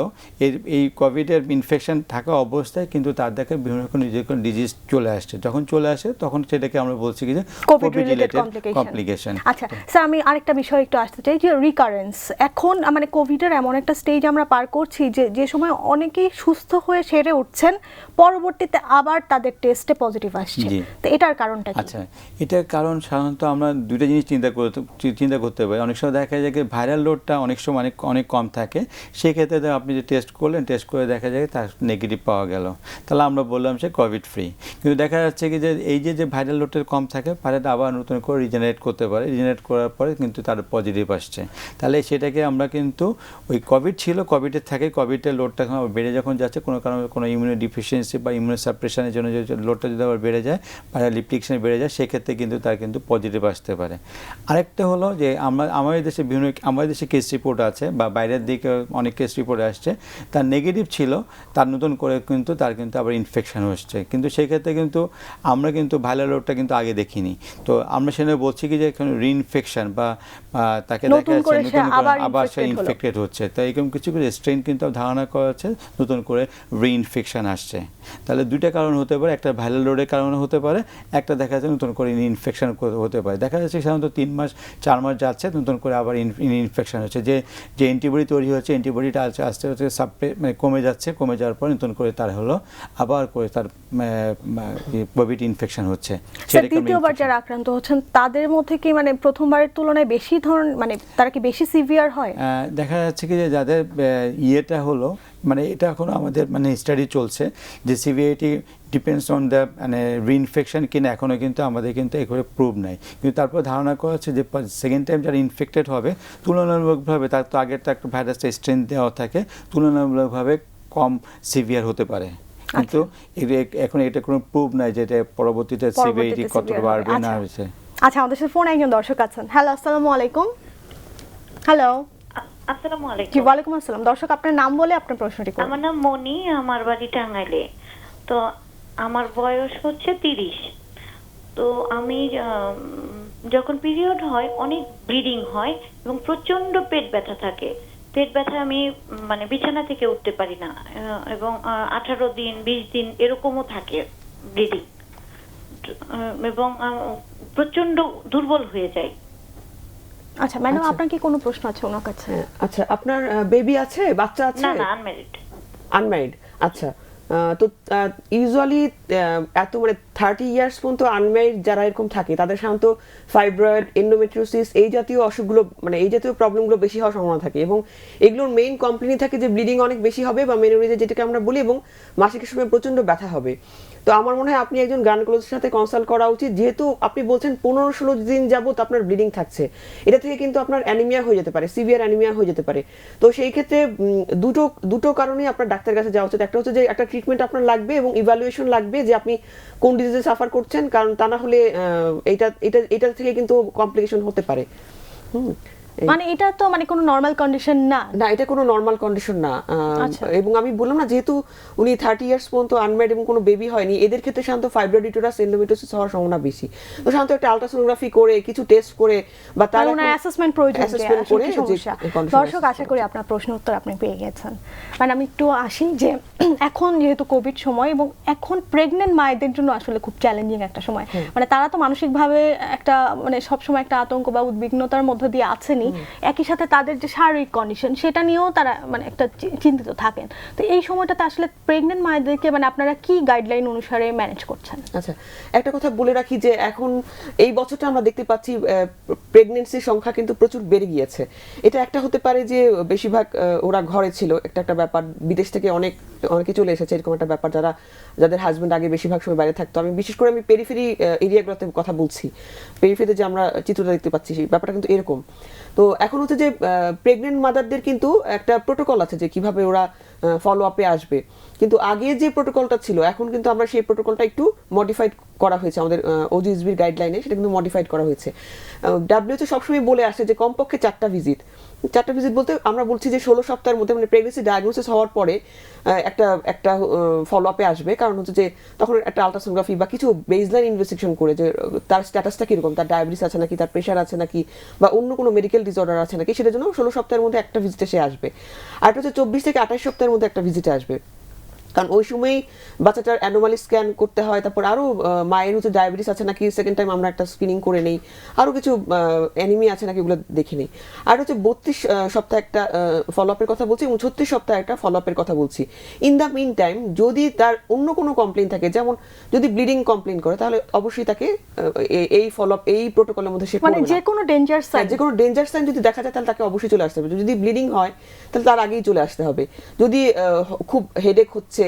Speaker 3: এই কোভিডের ইনফেকশন থাকা অবস্থায় কিন্তু তার দেখে বিভিন্ন রকম ডিজিজ চলে আসছে, যখন চলে আসে তখন সেটাকে আমরা বলছি কি যে
Speaker 1: কোভিড রিলেটেড কমপ্লিকেশন। আচ্ছা স্যার, আমি আরেকটা বিষয় একটু আসতে চাই, যে রিকারেন্স। এখন মানে কোভিডের এমন একটা স্টেজ আমরা পার করছি যে সময় অনেকেই সুস্থ হয়ে সেরে উঠছেন, পরবর্তীতে আবার তাদের টেস্টে পজিটিভ আসছে, তো এটার কারণটা কি?
Speaker 3: আচ্ছা, এটার কারণ সাধারণত আমরা দুইটা জিনিস চিন্তা করতে পারি। অনেক সময় দেখা যায় যে ভাইরাল লোডটা অনেক সময় অনেক কম থাকে, সেক্ষেত্রে আপনি যে টেস্ট করলেন, টেস্ট করে দেখা যায় তার নেগেটিভ পাওয়া গেল, তাহলে আমরা বললাম সে কোভিড ফ্রি। কিন্তু দেখা যাচ্ছে কি যে এই যে ভাইরাল লোডটা কম থাকে, ভাইরালটা আবার নতুন করে রিজেনারেট করতে পারে, রিজেনারেট করার পরে কিন্তু তার পজিটিভ আসছে, তাহলে সেটাকে আমরা কিন্তু ওই কোভিড ছিল, কোভিডের থাকে, কোভিডের লোডটা বেড়ে যখন যাচ্ছে, কোনো কারণে কোনো ইমিউনো ডিফিসিয়েন্সি বা ইমিউনো সাপ্রেশনের জন্য যে লোডটা যদি আবার বেড়ে যায়, ভাইরাল ইনফেকশন বেড়ে যায়, সেক্ষেত্রে কিন্তু তার কিন্তু পজিটিভ আসতে পারে। আরেকটা হলো যে আমাদের দেশে কেস রিপোর্ট আছে, বা বাইরের দিকে অনেক কেস রিপোর্ট আসছে, তার নেগেটিভ ছিল, তার নতুন করে কিন্তু তার কিন্তু আবার ইনফেকশন হচ্ছে, কিন্তু সেই ক্ষেত্রে কিন্তু আমরা কিন্তু ভাইরাল লোডটা কিন্তু আগে দেখিনি। তো আমরা সেখানে বলছি কি যে এখানে রিইনফেকশন বা তাকে দেখা যাচ্ছে নতুন করে আবার সে ইনফেক্টেড হচ্ছে, তো এরকম কিছু স্ট্রেন কিন্তু ধারণা করা হচ্ছে নতুন করে রিইনফেকশন আসছে। তাহলে দুইটা কারণ হতে পারে, একটা ভাইরাল লোডের কারণে হতে পারে, একটা দেখা যাচ্ছে নতুন করে ইনফেকশন হতে পারে। দেখা যাচ্ছে সাধারণত 3 মাস 4 মাস যাচ্ছে, নতুন করে আবার ইনফেকশন হচ্ছে, যে অ্যান্টিবডি তৈরি হচ্ছে, অ্যান্টিবডিটা আস্তে আস্তে মানে কমে যাচ্ছে, কমে যাওয়ার পর নতুন করে তার হলো আবার করে তার কোভিড ইনফেকশন হচ্ছে।
Speaker 1: দ্বিতীয়বার যারা আক্রান্ত হচ্ছেন তাদের মধ্যে কি মানে প্রথমবারের তুলনায় বেশি মানে তারা কি বেশি সিভিয়ার হয়?
Speaker 3: দেখা যাচ্ছে কি যে যাদের ইয়েটা হলো, মানে এটা এখন আমাদের মানে স্টাডি চলছে যে সিভিয়ারিটি ডিপেন্ডস অন দ্য মানে রিইনফেকশন কিনা, এখনও কিন্তু আমাদের কিন্তু এগুলো প্রুভ নাই, কিন্তু তারপর ধারণা করা হচ্ছে যে সেকেন্ড টাইম যারা ইনফেক্টেড হবে তুলনামূলকভাবে, তার তো আগের তো একটা ভাইরাসটা স্ট্রেন দেওয়া থাকে, তুলনামূলকভাবে কম সিভিয়ার হতে পারে, কিন্তু এখন এটা কোনো প্রুভ নাই যে এটা পরবর্তীতে সিভিয়ারিটি কতটা বাড়বে না হয়েছে।
Speaker 1: আচ্ছা, আমাদের সাথে ফোনে একজন দর্শক আছেন। হ্যালো, আসসালামু আলাইকুম। হ্যালো,
Speaker 4: আসসালামু আলাইকুম।
Speaker 1: জি, ওয়ালাইকুম আসসালাম। দর্শক, আপনার নাম বলে আপনার প্রশ্নটি করুন।
Speaker 4: আমার নাম মনি, আমার বাড়ি টাঙ্গাইলে। তো আমার বয়স হচ্ছে 30। তো আমি যখন পিরিয়ড হয় অনেক ব্লিডিং হয় এবং প্রচন্ড পেট ব্যথা থাকে। পেট ব্যথা আমি মানে বিছানা থেকে উঠতে পারি না, এবং 18 দিন 20 দিন এরকমও থাকে ব্লিডিং, এবং প্রচন্ড দুর্বল হয়ে যায়।
Speaker 1: আচ্ছা ম্যাডাম, আপনার কি কোনো প্রশ্ন আছে ওনার কাছে?
Speaker 2: আচ্ছা, আপনার বেবি আছে, বাচ্চা আছে?
Speaker 4: না, আনম্যারিড।
Speaker 2: আনম্যারিড, আচ্ছা। তো ইউজুয়ালি এত মানে 30 ইয়ার্স পর্যন্ত আনম্যারিড যারা এরকম থাকে তাদের সাধারণত ফাইব্রয়েড, এন্ডোমেট্রিওসিস এই জাতীয় অসুখগুলো, মানে এই জাতীয় প্রবলেমগুলো বেশি হওয়ার সম্ভাবনা থাকে, এবং এগুলোর মেইন কমপ্লেনই থাকে যে ব্লিডিং অনেক বেশি হবে বা মেনোরেজে যেটাকে আমরা বলি, এবং মাসিকের সময় প্রচন্ড ব্যথা হবে। তো তো আমার মনে হয় আপনি একজন গাইনোকোলজিস্টের সাথে কনসাল্ট করা উচিত, যেহেতু আপনি বলছেন 15-16 দিন যাবত আপনার ব্লিডিং থাকছে, এটা থেকে কিন্তু আপনার অ্যানিমিয়া হয়ে যেতে পারে, সিভিয়ার অ্যানিমিয়া হয়ে যেতে পারে। তো সেই ক্ষেত্রে দুটো কারণেই আপনার ডাক্তারের কাছে যাওয়া উচিত। একটা হচ্ছে যে একটা ট্রিটমেন্ট আপনার লাগবে এবং ইভ্যালুয়েশন লাগবে যে আপনি কোন ডিজিজে সাফার করছেন, কারণ তা না হলে এটা থেকে কিন্তু কমপ্লিকেশন হতে পারে।
Speaker 1: মানে এটা তো মানে কোনো নরমাল কন্ডিশন না।
Speaker 2: না, এটা কোনো নরমাল কন্ডিশন না।
Speaker 1: আচ্ছা।
Speaker 2: এবং আমি বললাম না, যেহেতু উনি 30 ইয়ার্স পর্যন্ত আনম্যারিড এবং কোনো বেবি হয়নি, এদের ক্ষেত্রে সাধারণত ফাইব্রয়েড ইউটেরাস এন্ডোমেট্রিওসিস হওয়ার সম্ভাবনা বেশি। তো সাধারণত একটা আলট্রাসোনোগ্রাফি করে কিছু টেস্ট করে বা তার
Speaker 1: ওনার অ্যাসেসমেন্ট প্রয়োজন
Speaker 2: assessment
Speaker 1: করে
Speaker 2: করে যে
Speaker 1: সমস্যা।
Speaker 2: condition
Speaker 1: দর্শক, আশা করি আপনার প্রশ্ন উত্তর আপনি পেয়ে গেছেন। মানে আমি একটু আসি যে এখন যেহেতু কোভিড সময় এবং এখন প্রেগনেন্ট মায়েদের জন্য আসলে খুব চ্যালেঞ্জিং একটা সময়। মানে তারা তো মানসিকভাবে একটা মানে সবসময় একটা আতঙ্ক বা উদ্বিগ্নতার মধ্যে দিয়ে আছেনই, একই সাথে তাদের যে শারীরিক কন্ডিশন সেটা নিয়েও তারা মানে একটা চিন্তিত থাকেন। তো এই সময়টাতে আসলে প্রেগনেন্ট মায়েদেরকে মানে আপনারা কি গাইডলাইন অনুসারে ম্যানেজ করছেন?
Speaker 2: আচ্ছা, একটা কথা বলে রাখি যে এখন এই বছরটা আমরা দেখতে পাচ্ছি প্রেগনেন্সির সংখ্যা কিন্তু প্রচুর বেড়ে গিয়েছে। এটা একটা হতে পারে যে বেশিরভাগ ওরা ঘরে ছিল, একটা ব্যাপার, বিদেশ থেকে অনেকে চলে এসেছে, এরকম একটা ব্যাপার, যাদের হাজবেন্ড আগে বেশিরভাগ সময় বাইরে থাকতো। আমি বিশেষ করে পেরিফেরি এরিয়াগুলোতে কথা বলছি, পেরিফেরিতে যে আমরা চিত্রটা দেখতে পাচ্ছি সেই ব্যাপারটা কিন্তু এরকম। তো এখন হচ্ছে যে প্রেগনেন্ট মাদারদের কিন্তু একটা প্রোটোকল আছে যে কিভাবে ওরা ফলো আপে আসবে, কিন্তু আগে যে প্রোটোকলটা ছিল এখন কিন্তু আমরা সেই প্রোটোকলটা একটু মডিফাইড করা হয়েছে আমাদের ওজিএসবির গাইডলাইনে, সেটা কিন্তু মডিফাইড করা হয়েছে। ডাব্লিউএইচও সবসময় বলে আসে যে কমপক্ষে 4টা ভিজিট বলতে আমরা বলছি যে 16 সপ্তাহের মধ্যে, মানে প্রেগনেন্সি ডায়াগনোসিস হওয়ার পরে একটা ফলো আপে আসবে। কারণ হচ্ছে যে তখন একটা আলট্রাসোনোগ্রাফি বা কিছু বেসলাইন ইনভেস্টিগেশন করে যে তার স্ট্যাটাসটা কিরকম, তার ডায়াবেটিস আছে নাকি, তার প্রেশার আছে নাকি, বা অন্য কোনো মেডিকেল ডিসঅর্ডার আছে নাকি, সেটার জন্য 16 সপ্তাহের মধ্যে একটা ভিজিটে সে আসবে। আর এটা হচ্ছে 24 থেকে 28 সপ্তাহের মধ্যে একটা ভিজিটে আসবে, কারণ ওই সময়ই বাচ্চাটার অ্যানোমালি স্ক্যান করতে হয়। তারপর আরও মায়ের হচ্ছে ডায়াবেটিস আছে নাকি সেকেন্ড টাইম আমরা একটা স্ক্রিনিং করে নেই, আরও কিছু অ্যানিমিয়া আছে নাকি ওগুলো দেখে নিই। আর হচ্ছে 32 সপ্তাহে একটা ফলো আপের কথা বলছি এবং 36 সপ্তাহে একটা ফলো আপের কথা বলছি। ইন দ্য মিন টাইম যদি তার অন্য কোনো কমপ্লেন থাকে, যেমন যদি ব্লিডিং কমপ্লেন করে, তাহলে অবশ্যই তাকে এই ফলো আপ এই প্রোটোকলের মধ্যে সে
Speaker 1: মানে যে কোনো ডেঞ্জার সাইন,
Speaker 2: যে কোনো ডেঞ্জার সাইন যদি দেখা যায় তাহলে তাকে অবশ্যই চলে আসতে হবে। যদি ব্লিডিং হয় তাহলে তার আগেই চলে আসতে হবে। যদি খুব হেডেক হচ্ছে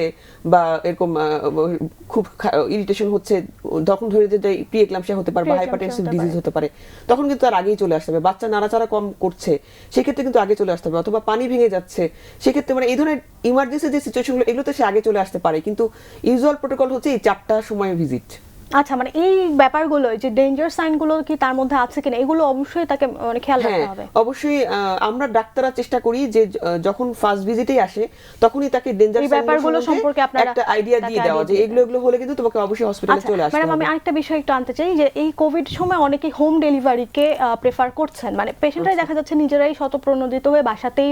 Speaker 2: বা এরকম খুব ইরিটেশন হচ্ছে, তখন ধরে যে প্রি এক্লাম্পসিয়া হতে পারে বা হাইপারটেনসিভ ডিজিজ হতে পারে, তখন কিন্তু তার আগেই চলে আসতে হবে। বাচ্চা নাড়াচাড়া কম করছে, সেক্ষেত্রে কিন্তু আগে চলে আসতে হবে। অথবা পানি ভেঙে যাচ্ছে, সেক্ষেত্রে মানে এই ধরনের ইমার্জেন্সি যে সিচুয়েশনগুলো, এগুলোতে সে আগে চলে আসতে পারে। কিন্তু ইউজুয়াল প্রোটোকল হচ্ছে এই 4টা সময় ভিজিট।
Speaker 1: আচ্ছা, মানে এই ব্যাপারগুলো যে ডেঞ্জার সাইনগুলো কি তার মধ্যে আছে কিনা এগুলো অবশ্যই তাকে মানে খেয়াল রাখতে হবে।
Speaker 2: অবশ্যই আমরা ডাক্তাররা চেষ্টা করি যে যখন ফার্স্ট ভিজিটেই আসে তখনই তাকে ডেঞ্জার সাইন
Speaker 1: ব্যাপারগুলো সম্পর্কে আপনারা
Speaker 2: একটা আইডিয়া দিয়ে দেওয়া যে এগুলো হলে কিন্তু তোমাকে অবশ্যই হসপিটালে চলে আসতে হবে।
Speaker 1: ম্যাডাম, আমি আরেকটা বিষয় একটু আনতে চাই যে এই কোভিড সময় অনেকেই হোম ডেলিভারিকে প্রেফার করছেন। মানে পেশেন্টরাই দেখা যাচ্ছে নিজেরাই শতপ্রণোদিত হয়ে বাসাতেই,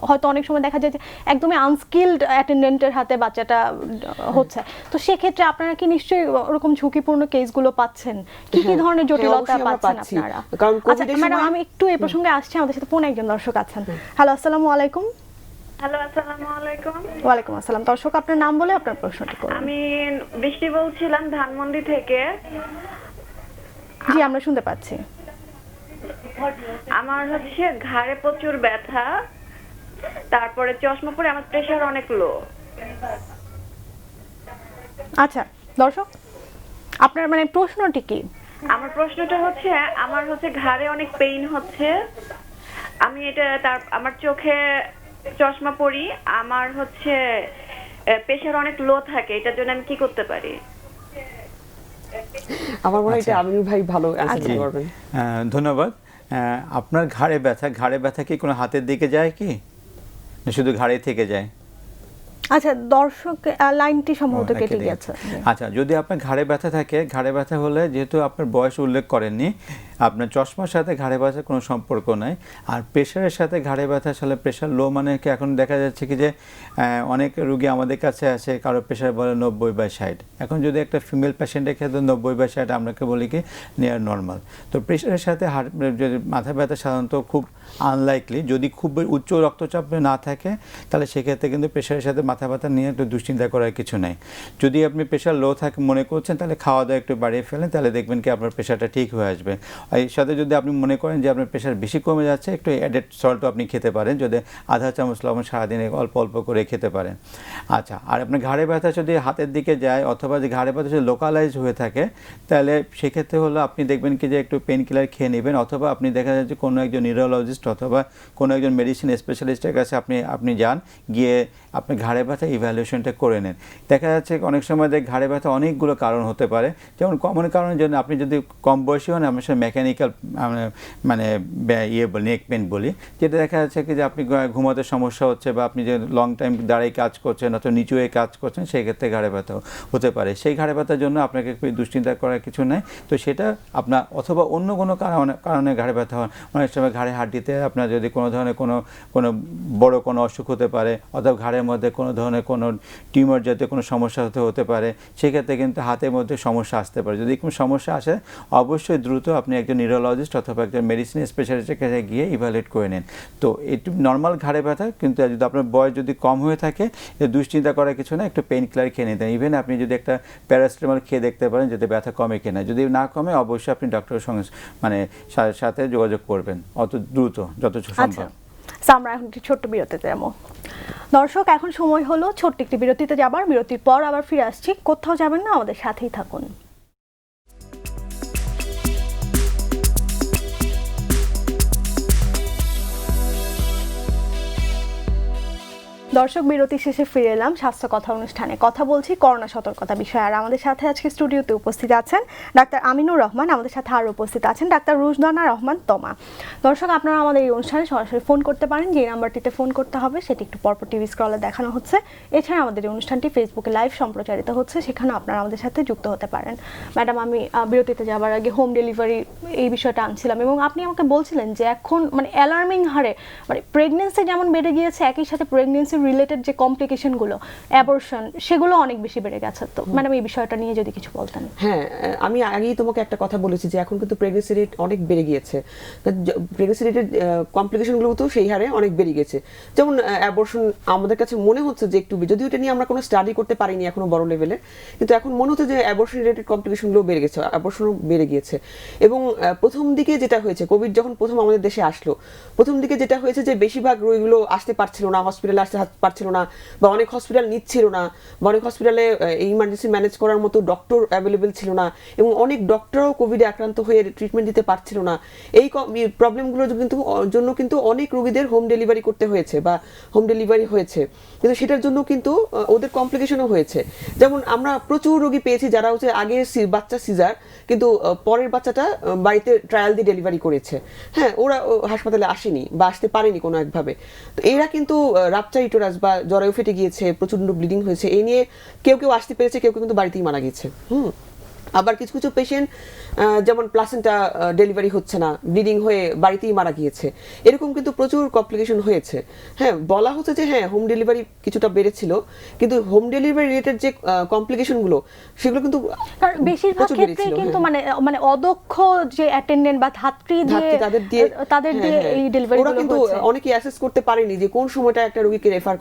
Speaker 1: হয়তো অনেক সময় দেখা যায় যে একদমই আনস্কিলড অ্যাটেন্ডেন্টের হাতে বাচ্চাটা হচ্ছে। তো সেক্ষেত্রে আপনারা কি নিশ্চয়ই ওরকম ঝুঁকিপূর্ণ কেসগুলো পাচ্ছেন? কি কি ধরনের জটিলতা পাচ্ছেন আপনারা? আচ্ছা ম্যাডাম, আমি একটু এই প্রসঙ্গে আসছি, আমাদের সাথে ফোনে একজন দর্শক আছেন। হ্যালো, আসসালামু আলাইকুম।
Speaker 5: হ্যালো, আসসালামু আলাইকুম।
Speaker 1: ওয়ালাইকুম আসসালাম। দর্শক, আপনার নাম বলে আপনার প্রশ্নটি করুন।
Speaker 5: আমি বৃষ্টি বলছিলাম ধানমন্ডি থেকে।
Speaker 1: জি, আমরা শুনতে পাচ্ছি।
Speaker 5: আমার হচ্ছে ঘাড়ে প্রচুর ব্যথা, তারপরে চশমা পরে আমার প্রেশার অনেক লো।
Speaker 1: আচ্ছা দর্শক, আপনার মানে প্রশ্নটি কি?
Speaker 5: আমার প্রশ্নটা হচ্ছে আমার হচ্ছে ঘাড়ে অনেক পেইন হচ্ছে, আমি আমার চোখে চশমা পরি, আমার হচ্ছে প্রেশার অনেক লো থাকে, এটার জন্য আমি কি করতে পারি?
Speaker 2: আমার মনে হয় এটা আমিনুর ভাই ভালো অ্যানসার দিতে পারবেন।
Speaker 3: ধন্যবাদ। আপনার ঘাড়ে ব্যথা কি কোনো হাতের দিকে যায় কি, না শুধু ঘাড়ে থেকে যায়?
Speaker 1: আচ্ছা দর্শক, লাইনটি সম্ভবত কেটে গেছে।
Speaker 3: আচ্ছা, যদি আপনার ঘাড়ে ব্যথা থাকে, ঘাড়ে ব্যথা হলে যেহেতু আপনার বয়স উল্লেখ করেননি, আপনার চশমার সাথে ঘাড়ে ব্যথার কোনো সম্পর্ক নাই। আর প্রেশারের সাথে ঘাড়ে ব্যথা আসলে প্রেশার লো মানে কি, এখন দেখা যাচ্ছে কি যে অনেক রুগী আমাদের কাছে আসে, কারো প্রেশার বলে 90/60। এখন যদি একটা ফিমেল পেশেন্টের ক্ষেত্রে 90/60 আমরাকে বলি কি নিয়ার নর্মাল। তো প্রেশারের সাথে যদি মাথা ব্যথা সাধারণত খুব আনলাইকলি, যদি খুব উচ্চ রক্তচাপ না থাকে তাহলে সেক্ষেত্রে কিন্তু প্রেশারের সাথে মাথা ব্যথা নিয়ে একটু দুশ্চিন্তা করার কিছু নেই। যদি আপনি প্রেশার লো থাকে মনে করছেন, তাহলে খাওয়া দাওয়া একটু বাড়িয়ে ফেলেন, তাহলে দেখবেন কি আপনার প্রেশারটা ঠিক হয়ে আসবে। আর এর সাথে যদি আপনি মনে করেন যে আপনার প্রেশার বেশি কমে যাচ্ছে, একটু অ্যাডেড সল্টও আপনি খেতে পারেন, যদি আধা চামচ লবণ সারাদিনে অল্প অল্প করে খেতে পারেন। আচ্ছা, আর আপনার ঘাড়ে ব্যথা যদি হাতের দিকে যায় অথবা যে ঘাড়ে ব্যথা যদি লোকালাইজ হয়ে থাকে, তাহলে সেক্ষেত্রে হলো আপনি দেখবেন কি যে একটু পেন কিলার খেয়ে নেবেন, অথবা আপনি দেখা যাচ্ছে কোনো একজন নিউরোলজিস্ট অথবা কোনো একজন মেডিসিন স্পেশালিস্টের কাছে আপনি যান, গিয়ে আপনি ঘাড়ে ব্যথা ইভ্যালুয়েশনটা করে নেন। দেখা যাচ্ছে অনেক সময় ঘাড়ে ব্যথা অনেকগুলো কারণ হতে পারে, যেমন কমন কারণের জন্য আপনি যদি কম বয়সী হন, আমরা সে মেকানিক্যাল মানে নেক পেন বলি, যেটা দেখা যাচ্ছে কি যে আপনি ঘুমাতে সমস্যা হচ্ছে, বা আপনি যে লং টাইম দাঁড়িয়ে কাজ করছেন অথবা নিচু হয়ে কাজ করছেন, সেই ক্ষেত্রে ঘাড়ে ব্যথা হতে পারে। সেই ঘাড়ে ব্যথার জন্য আপনাকে দুশ্চিন্তা করার কিছু নেই। তো সেটা আপনার অথবা অন্য কোনো কারণে ঘাড়ে ব্যথা হয়, অনেক সময় ঘাড়ে হাড্ডিতে আপনার যদি কোনো ধরনের কোনো বড় কোনো অসুখ হতে পারে, অথবা ঘাড়ের মধ্যে কোনো ধরনের কোনো টিউমার জাতীয় কোনো সমস্যা হতে পারে, সেক্ষেত্রে কিন্তু হাতের মধ্যে সমস্যা আসতে পারে। যদি কোনো সমস্যা আসে, অবশ্যই দ্রুত আপনি একজন নিউরোলজিস্ট অথবা একজন মেডিসিন স্পেশালিস্টের কাছে গিয়ে ইভ্যালুয়েট করে নেন। তো একটু নর্মাল ঘাড়ে ব্যথা, কিন্তু যদি আপনার বয়স যদি কম হয়ে থাকে, দুশ্চিন্তা করার কিছু না, একটু পেইন কিলার খেয়ে নিতেন। ইভেন আপনি যদি একটা প্যারাসিটামল খেয়ে দেখতে পারেন যদি ব্যথা কমে কিনা। যদি না কমে, অবশ্যই আপনি ডক্টরের সঙ্গে সাথে যোগাযোগ করবেন অত দ্রুত যত সম্ভব।
Speaker 1: আমরা এখন একটি ছোট্ট বিরতিতে যাবো। দর্শক, এখন সময় হলো ছোট্ট একটি বিরতিতে যাবার। বিরতির পর আবার ফিরে আসছি, কোথাও যাবেন না, আমাদের সাথেই থাকুন। দর্শক, বিরতি শেষে ফিরে এলাম স্বাস্থ্য কথা অনুষ্ঠানে। কথা বলছি করোনা সতর্কতা বিষয়ে। আর আমাদের সাথে আজকে স্টুডিওতে উপস্থিত আছেন ডাক্তার আমিনুর রহমান, আমাদের সাথে আরও উপস্থিত আছেন ডাক্তার রুশদানা রহমান তমা। দর্শক, আপনারা আমাদের এই অনুষ্ঠানে সরাসরি ফোন করতে পারেন। যে নাম্বারটিতে ফোন করতে হবে সেটি একটু পরপর টিভি স্ক্রলে দেখানো হচ্ছে। এছাড়া আমাদের এই অনুষ্ঠানটি ফেসবুকে লাইভ সম্প্রচারিত হচ্ছে, সেখানেও আপনারা আমাদের সাথে যুক্ত হতে পারেন। ম্যাডাম, আমি বিরতিতে যাবার আগে হোম ডেলিভারি এই বিষয়টা আনছিলাম, এবং আপনি আমাকে বলছিলেন যে এখন মানে অ্যালার্মিং হারে মানে প্রেগনেন্সি যেমন বেড়ে গিয়েছে, একই সাথে প্রেগনেন্সি রিলেটেড যে কমপ্লিকেশনগুলো, অ্যাবর্শন, সেগুলো অনেক বেশি বেড়ে গেছে। তো ম্যাডাম, এই বিষয়টা নিয়ে যদি কিছু বলতেন।
Speaker 2: হ্যাঁ, আমি আগেই তোমাকে একটা কথা বলেছি যে এখন কিন্তু প্রেগনেন্সি রেট অনেক বেড়ে গিয়েছে। প্রেগনেন্সি রেটের কমপ্লিকেশনগুলো তো সেই হারে অনেক বেড়ে গেছে। যেমন অ্যাবর্শন আমাদের কাছে মনে হচ্ছে যে একটু, যদিও এটা নিয়ে আমরা কোনো স্টাডি করতে পারিনি এখনো বড় লেভেলে, কিন্তু এখন মনে হচ্ছে যে অ্যাবর্শন রিলেটেড কমপ্লিকেশনগুলো বেড়ে গেছে, অ্যাবর্শনও বেড়ে গিয়েছে। এবং প্রথম দিকে যেটা হয়েছে, কোভিড যখন প্রথম আমাদের দেশে আসলো, প্রথম দিকে যেটা হয়েছে যে বেশিরভাগ রোগীগুলো আসতে পারছিল না, হসপিটালে আসতে পারছিল না, বা অনেক হসপিটাল নিচ্ছিল না, বা অনেক হসপিটালে ইমার্জেন্সি ম্যানেজ করার মতো ডক্টর অ্যাভেলেবেল ছিল না, এবং অনেক ডক্টরও কোভিডে আক্রান্ত হয়ে ট্রিটমেন্ট দিতে পারছিল না। এই প্রবলেমগুলোর জন্য কিন্তু অনেক রোগীদের হোম ডেলিভারি করতে হয়েছে বা হোম ডেলিভারি হয়েছে, কিন্তু সেটার জন্য কিন্তু ওদের কমপ্লিকেশনও হয়েছে। যেমন আমরা প্রচুর রোগী পেয়েছি যারা হচ্ছে আগে বাচ্চা সিজার, কিন্তু পরের বাচ্চাটা বাড়িতে ট্রায়াল দিয়ে ডেলিভারি করেছে। হ্যাঁ, ওরা হাসপাতালে আসেনি বা আসতে পারেনি কোনো একভাবে। তো এরা কিন্তু রাপচার ইউটেরাস বা জরায়ু ফেটে গিয়েছে, প্রচন্ড ব্লিডিং হয়েছে, এই নিয়ে কেউ আসতে পেরেছে, কেউ কিন্তু বাড়িতেই মারা গেছে। আবার কিছু কিছু পেশেন্ট যেমন প্লাসেন্টা ডেলিভারি হচ্ছে না, ব্লিডিং হয়ে বাড়িতেই মারা গিয়েছে, এরকম কিন্তু প্রচুর কমপ্লিকেশন হয়েছে। হ্যাঁ, বলা হচ্ছে যে হ্যাঁ হোম ডেলিভারি কিছুটা বেড়েছিল, কিন্তু হোম ডেলিভারি রিলেটেড যে কমপ্লিকেশনগুলো সেগুলো কিন্তু
Speaker 1: বেশিরভাগ ক্ষেত্রে কিন্তু মানে অদক্ষ যে অ্যাটেন্ডেন্ট বা ধাত্রী তাদের দিয়ে এই ডেলিভারিগুলো
Speaker 2: ওরা কিন্তু অনেকে অ্যাসেস করতে পারেনি যে কোন সময়টা একটা রোগীকে রেফার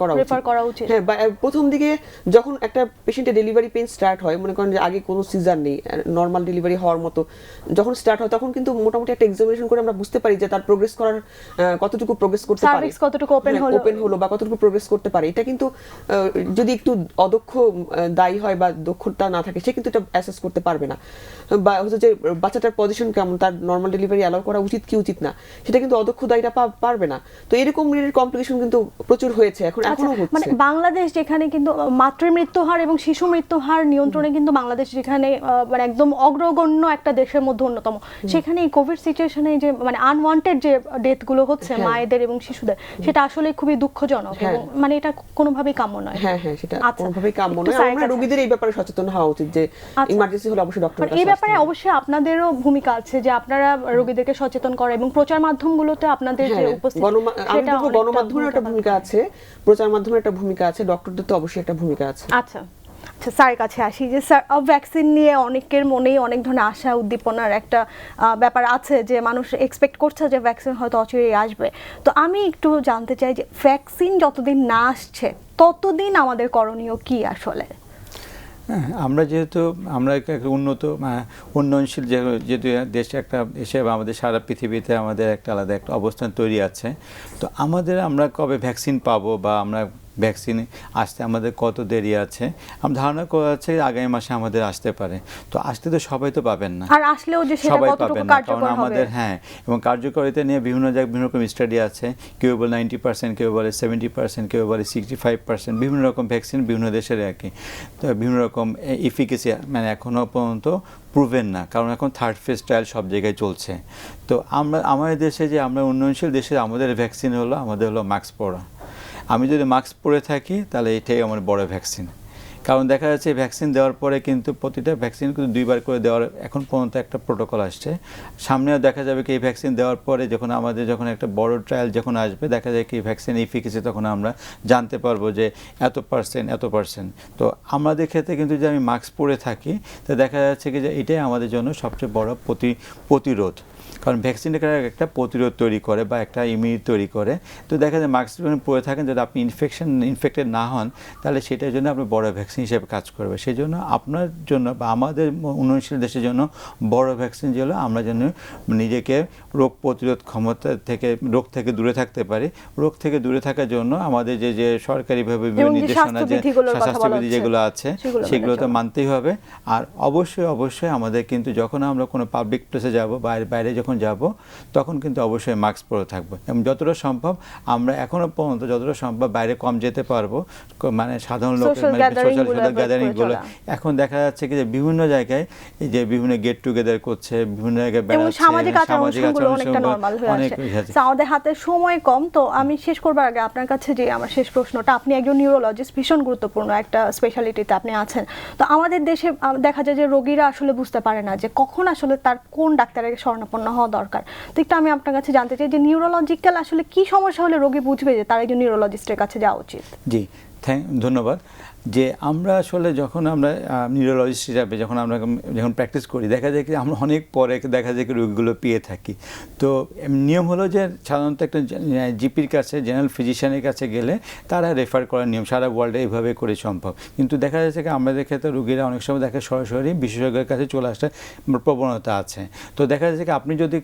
Speaker 2: করা উচিত। হ্যাঁ, প্রথম দিকে যখন একটা পেশেন্টের ডেলিভারি পেইন স্টার্ট হয়, মনে করেন যে আগে কোনো সিজার নেই, নর্মাল ডেলিভারি হওয়ার মতো যখন স্টার্ট হয়, তখন কিন্তু মোটামুটি একটা এক্সামিনেশন করে আমরা বুঝতে পারি যে তার প্রোগ্রেস করার কতটুকু প্রোগ্রেস করতে পারে,
Speaker 1: সার্ভিস কতটুকু ওপেন হলো
Speaker 2: বা কতটুকু প্রোগ্রেস করতে পারে। এটা কিন্তু যদি একটু অদক্ষ দায়ী হয় বা দক্ষতা না থাকে, সে কিন্তু এটা অ্যাসেস করতে পারবে না, বা হচ্ছে যে বাচ্চাটার পজিশন কেমন, তার নর্মাল ডেলিভারি অ্যালাউ করা উচিত কি উচিত না, সেটা কিন্তু অদক্ষ দায়ীরা পারবে না। তো এরকম কমপ্লিকেশন কিন্তু প্রচুর হয়েছে, এখনো হচ্ছে।
Speaker 1: মানে বাংলাদেশ যেখানে কিন্তু মাতৃমৃত্যু হার এবং শিশু মৃত্যু হার নিয়ন্ত্রণে কিন্তু বাংলাদেশ যেখানে মানে একদম অগ্রগণ্য একটা দেশের মধ্যে অন্যতম, সেখানে এই কোভিড সিচুয়েশনে যে মানে আনওয়ান্টেড যে ডেথ গুলো হচ্ছে মায়েদের এবং শিশুদের, সেটা আসলে খুবই দুঃখজনক এবং মানে এটা কোনোভাবেই কাম্য নয়।
Speaker 2: হ্যাঁ, সেটা কোনোভাবেই কাম্য নয়। আমরা রোগীদের এই ব্যাপারে সচেতন হওয়া উচিত যে ইমার্জেন্সি হলে অবশ্যই ডক্টরের কাছে।
Speaker 1: এই ব্যাপারে অবশ্যই আপনাদেরও ভূমিকা আছে যে আপনারা রোগীদেরকে সচেতন করা, এবং প্রচার মাধ্যমগুলোতে আপনাদের যে উপস্থিতি,
Speaker 2: গণমাধ্যমের একটা ভূমিকা আছে, প্রচার মাধ্যমের একটা ভূমিকা আছে, ডক্টরদের তো অবশ্যই একটা ভূমিকা আছে।
Speaker 1: আচ্ছা, স্যারের কাছে আসি যে স্যার, ভ্যাকসিন নিয়ে অনেকের মনেই অনেক ধরনের আশা উদ্দীপনার একটা ব্যাপার আছে, যে মানুষ এক্সপেক্ট করছে যে ভ্যাকসিন হয়তো অচিরেই আসবে। তো আমি একটু জানতে চাই যে ভ্যাকসিন যতদিন না আসছে ততদিন আমাদের করণীয় কি আসলে?
Speaker 3: হ্যাঁ, আমরা যেহেতু আমরা একটা উন্নত উন্নয়নশীল যেহেতু দেশ একটা হিসেবে আমাদের সারা পৃথিবীতে আমাদের একটা আলাদা একটা অবস্থান তৈরি আছে, তো আমরা কবে ভ্যাকসিন পাবো বা আমরা ভ্যাকসিন আসতে আমাদের কত দেরি আছে, আমরা ধারণা করা আছে আগামী মাসে আমাদের আসতে পারে। তো আসতে তো সবাই তো পাবেন না,
Speaker 1: আর আসলেও যে সেটা
Speaker 3: সবাই
Speaker 1: কতটুকু
Speaker 3: পাবেন না, কারণ
Speaker 1: কার্যকর হবে।
Speaker 3: আমাদের এবং কার্যকারিতা নিয়ে বিভিন্ন জায়গায় বিভিন্ন রকম স্টাডি আছে, কেউ বলে 90%, কেউ বলে 70%, কেউ বলে 65%, বিভিন্ন রকম ভ্যাকসিন বিভিন্ন দেশের আর কি। তো বিভিন্ন রকম ইফিকেসি মানে এখনও পর্যন্ত প্রুভেন না, কারণ এখন থার্ড ফেজ ট্রায়াল সব জায়গায় চলছে। তো আমাদের দেশে যে আমরা উন্নয়নশীল দেশে আমাদের ভ্যাকসিন আমাদের হলো মাস্ক পরা। আমি যদি মাস্ক পরে থাকি তাহলে এটাই আমার বড় ভ্যাকসিন, কারণ দেখা যাচ্ছে ভ্যাকসিন দেওয়ার পরে কিন্তু প্রতিটা ভ্যাকসিন কিন্তু 2বার করে দেওয়ার এখন পর্যন্ত একটা প্রোটোকল আসছে। সামনেও দেখা যাবে কি এই ভ্যাকসিন দেওয়ার পরে যখন একটা বড় ট্রায়াল যখন আসবে, দেখা যায় কি ভ্যাকসিন এফিকেসি তখন আমরা জানতে পারবো যে এত পার্সেন্ট। তো আমাদের ক্ষেত্রে কিন্তু যদি আমি মাস্ক পরে থাকি, তো দেখা যাচ্ছে কি যে এটাই আমাদের জন্য সবচেয়ে বড় প্রতিরোধ, কারণ ভ্যাকসিন একটা প্রতিরোধ তৈরি করে বা একটা ইমিউনিটি তৈরি করে। তো দেখা যায় মাস্ক যখন পরে থাকেন, যদি আপনি ইনফেক্টেড না হন, তাহলে সেটার জন্য আপনার বড় ভ্যাকসিন হিসেবে কাজ করবে। সেই জন্য আপনার জন্য বা আমাদের উন্নয়নশীল দেশের জন্য বড় ভ্যাকসিন যেগুলো আমরা যেন নিজেকে রোগ প্রতিরোধ ক্ষমতা থেকে রোগ থেকে দূরে থাকতে পারি। রোগ থেকে দূরে থাকার জন্য আমাদের যে সরকারিভাবে বিভিন্ন নির্দেশনা যে স্বাস্থ্যবিধি যেগুলো আছে সেগুলো তো মানতেই হবে। আর অবশ্যই আমাদের কিন্তু যখন আমরা কোনো পাবলিক প্লেসে যাব, বাইরে যখন যাব, তখন কিন্তু অবশ্যই মাস্ক পরে থাকবো এবং যতটা সম্ভব আমরা এখনো পর্যন্ত যতটা সম্ভব বাইরে কম যেতে পারবো, মানে সাধারণ লোকের সোশ্যাল গ্যাদারিংগুলো। এখন দেখা যাচ্ছে কি যে বিভিন্ন জায়গায় এই যে বিভিন্ন গেট টুগেদার করছে, বিভিন্ন জায়গায় বেড়াচ্ছে,
Speaker 1: সামাজিক আচরণগুলো অনেকটা নরমাল হয়ে আসছে। আমাদের হাতে সময় কম, তো আমি শেষ করবার আগে আপনার কাছে যে আমার শেষ প্রশ্নটা, আপনি একজন নিউরোলজিস্ট, ভীষণ গুরুত্বপূর্ণ একটা স্পেশালিটিতে আপনি আছেন। তো আমাদের দেশে দেখা যায় যে রোগীরা আসলে বুঝতে পারে না যে কখন আসলে তার কোন ডাক্তারের শরণাপন্ন হওয়া দরকার। তো একটু আমি আপনার কাছে জানতে চাই যে নিউরোলজিক্যাল আসলে কি সমস্যা হলে রোগী বুঝবে যে তার একজন নিউরোলজিস্টের কাছে যাওয়া উচিত?
Speaker 3: জি, ধন্যবাদ। যে আমরা আসলে যখন আমরা নিউরোলজিস্ট হিসাবে যখন প্র্যাকটিস করি, দেখা যায় কি আমরা অনেক পরে দেখা যায় কি রোগীগুলো পেয়ে থাকি। তো নিয়ম হলো যে সাধারণত একটা জিপির কাছে, জেনারেল ফিজিশিয়ানের কাছে গেলে তারা রেফার করার নিয়ম সারা ওয়ার্ল্ডে এইভাবে করে সম্ভব। কিন্তু দেখা যাচ্ছে কি আমাদের ক্ষেত্রে রোগীরা অনেক সময় সরাসরি বিশেষজ্ঞের কাছে চলে আসার প্রবণতা আছে। তো দেখা যাচ্ছে কি আপনি যদি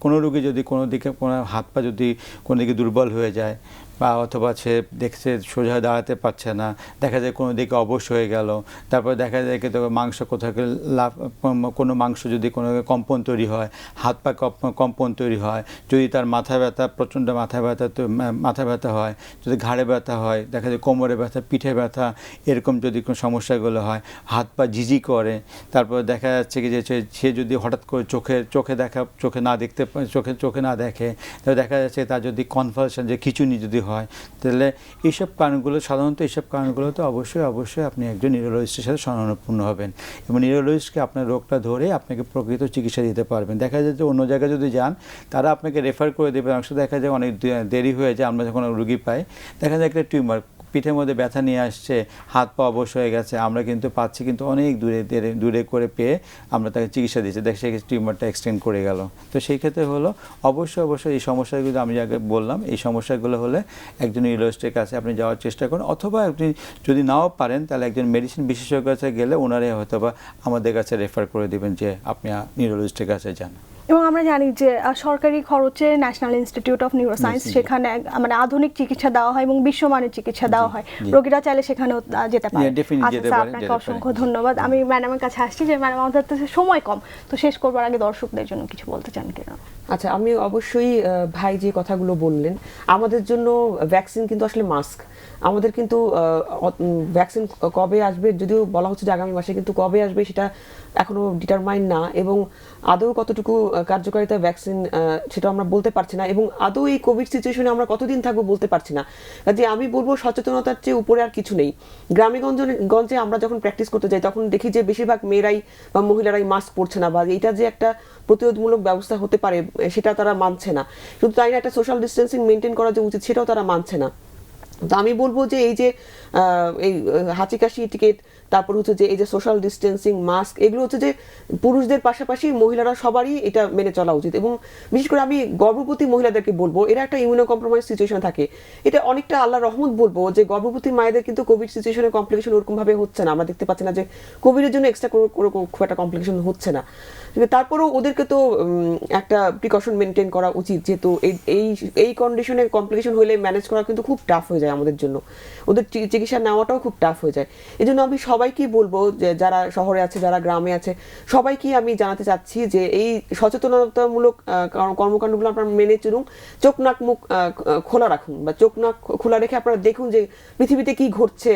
Speaker 3: কোনো রোগী যদি কোনো দিকে কোনো হাত পা যদি কোনো দিকে দুর্বল হয়ে যায়, বা অথবা সে দেখছে সোজা দাঁড়াতে পারছে না, দেখা যায় কোনো দিকে অবশ হয়ে গেল, তারপর দেখা যায় কি মাংস কোথাও কোনো মাংস যদি কোনো কম্পন তৈরি হয়, হাত পা কম্পন তৈরি হয়, যদি তার মাথা ব্যথা, প্রচণ্ড মাথা ব্যথা হয়, যদি ঘাড়ে ব্যথা হয়, দেখা যায় কোমরে ব্যথা, পিঠে ব্যথা, এরকম যদি কোনো সমস্যাগুলো হয়, হাত পা ঝিঝি করে, তারপর দেখা যাচ্ছে কি যে সে যদি হঠাৎ করে চোখে না দেখে, তাহলে দেখা যাচ্ছে তার যদি কনভালশন যে খিঁচুনি যদি হয়, তাহলে এইসব কারণগুলো তো অবশ্যই আপনি একজন নিউরোলজিস্টের সাথে শরণাপন্ন হবেন এবং নিউরোলজিস্টকে আপনার রোগটা ধরে আপনাকে প্রকৃত চিকিৎসা দিতে পারবেন। দেখা যায় যে অন্য জায়গায় যদি যান, তারা আপনাকে রেফার করে দেবে, অংশ দেখা যায় অনেক দেরি হয়ে যায়। আমরা যখন রুগী পাই, দেখা যায় একটা টিউমার পিঠের মধ্যে ব্যথা নিয়ে আসছে, হাত পা অবশ হয়ে গেছে, আমরা কিন্তু পাচ্ছি কিন্তু অনেক দূরে করে পেয়ে আমরা তাকে চিকিৎসা দিচ্ছি, দেখ সেই টিউমারটা এক্সটেন্ড করে গেল। তো সেই ক্ষেত্রে হলো অবশ্যই এই সমস্যাগুলো আমি আগে বললাম, এই সমস্যাগুলো হলে একজন নিউরোলজিস্টের কাছে আপনি যাওয়ার চেষ্টা করুন, অথবা আপনি যদি নাও পারেন তাহলে একজন মেডিসিন বিশেষজ্ঞের কাছে গেলে ওনারাই হয়তো বা আমাদের কাছে রেফার করে দেবেন যে আপনি নিউরোলজিস্টের কাছে যান।
Speaker 1: এবং আমরা জানি যে সরকারি খরচে ন্যাশনাল ইনস্টিটিউট অফ নিউরোসায়েন্স, সেখানে মানে আধুনিক চিকিৎসা দেওয়া হয় এবং বিশ্বমানের চিকিৎসা দেওয়া হয়, রোগীরা চাইলে সেখানেও যেতে পারে। আচ্ছা, আপনাকে অসংখ্য ধন্যবাদ। আমি ম্যাডামের কাছে আসছি যে ম্যাডাম আমাদের সময় কম, তো শেষ করবার আগে দর্শকদের জন্য কিছু বলতে চান কিনা?
Speaker 2: আচ্ছা, আমি অবশ্যই ভাই যে কথাগুলো বললেন, আমাদের জন্য ভ্যাকসিন কিন্তু আসলে মাস্ক। আমাদের কিন্তু ভ্যাকসিন কবে আসবে, যদিও বলা হচ্ছে যে আগামী মাসে, কিন্তু কবে আসবে সেটা এখনো ডিটারমাইন না, এবং আদৌ কতটুকু কার্যকারিতা ভ্যাকসিন সেটা আমরা বলতে পারছি না, এবং আদৌ এই কোভিড সিচুয়েশনে আমরা কতদিন থাকবো বলতে পারছি না। যে আমি বলবো সচেতনতার চেয়ে উপরে আর কিছু নেই। গ্রামে গঞ্জে আমরা যখন প্র্যাকটিস করতে যাই, তখন দেখি যে বেশিরভাগ মেয়েরাই বা মহিলারাই মাস্ক পরছে না, বা এটা যে একটা প্রতিরোধমূলক ব্যবস্থা হতে পারে সেটা তারা মানছে না। শুধু তাই না, একটা সোশ্যাল ডিস্টেন্সিং মেনটেন করা যে উচিত সেটাও তারা মানছে না। তো আমি বলবো যে এই যে এই হাঁচি কাশি টিকেট তারপর হচ্ছে যে এই যে সোশ্যাল ডিস্টেন্সিং, মাস্ক, এগুলো হচ্ছে যে পুরুষদের পাশাপাশি মহিলারা সবারই এটা মেনে চলা উচিত। এবং বিশেষ করে আমি গর্ভবতী মহিলাদেরকে বলবো, এরা একটা ইমিউনো কম্প্রোমাইজ সিচুয়েশন থাকে, এটা অনেকটা আল্লাহ রহমত বলবো যে গর্ভবতী মায়েদের কিন্তু কোভিড সিচুয়েশনের কমপ্লিকেশন ওরকম ভাবে হচ্ছে না, আমরা দেখতে পাচ্ছি না যে কোভিডের জন্য এক্সট্রা খুব একটা কমপ্লিকেশন হচ্ছে না। তারপরেও ওদেরকে তো একটা প্রিকশন মেনটেন করা উচিত, যেহেতু এই কন্ডিশনে কমপ্লিকেশন হলে ম্যানেজ করা কিন্তু খুব টাফ হয়ে যায় আমাদের জন্য, ওদের চিকিৎসা নেওয়াটাও খুব টাফ হয়ে যায়। এই জন্য আমি সবাইকেই বলবো যে যারা শহরে আছে, যারা গ্রামে আছে, সবাইকেই আমি জানাতে চাচ্ছি যে এই সচেতনতামূলক কর্মকাণ্ডগুলো আপনারা মেনে চলুন, চোখ নাক মুখ খোলা রাখুন, বা চোখ নাক খোলা রেখে আপনারা দেখুন যে পৃথিবীতে কি ঘটছে,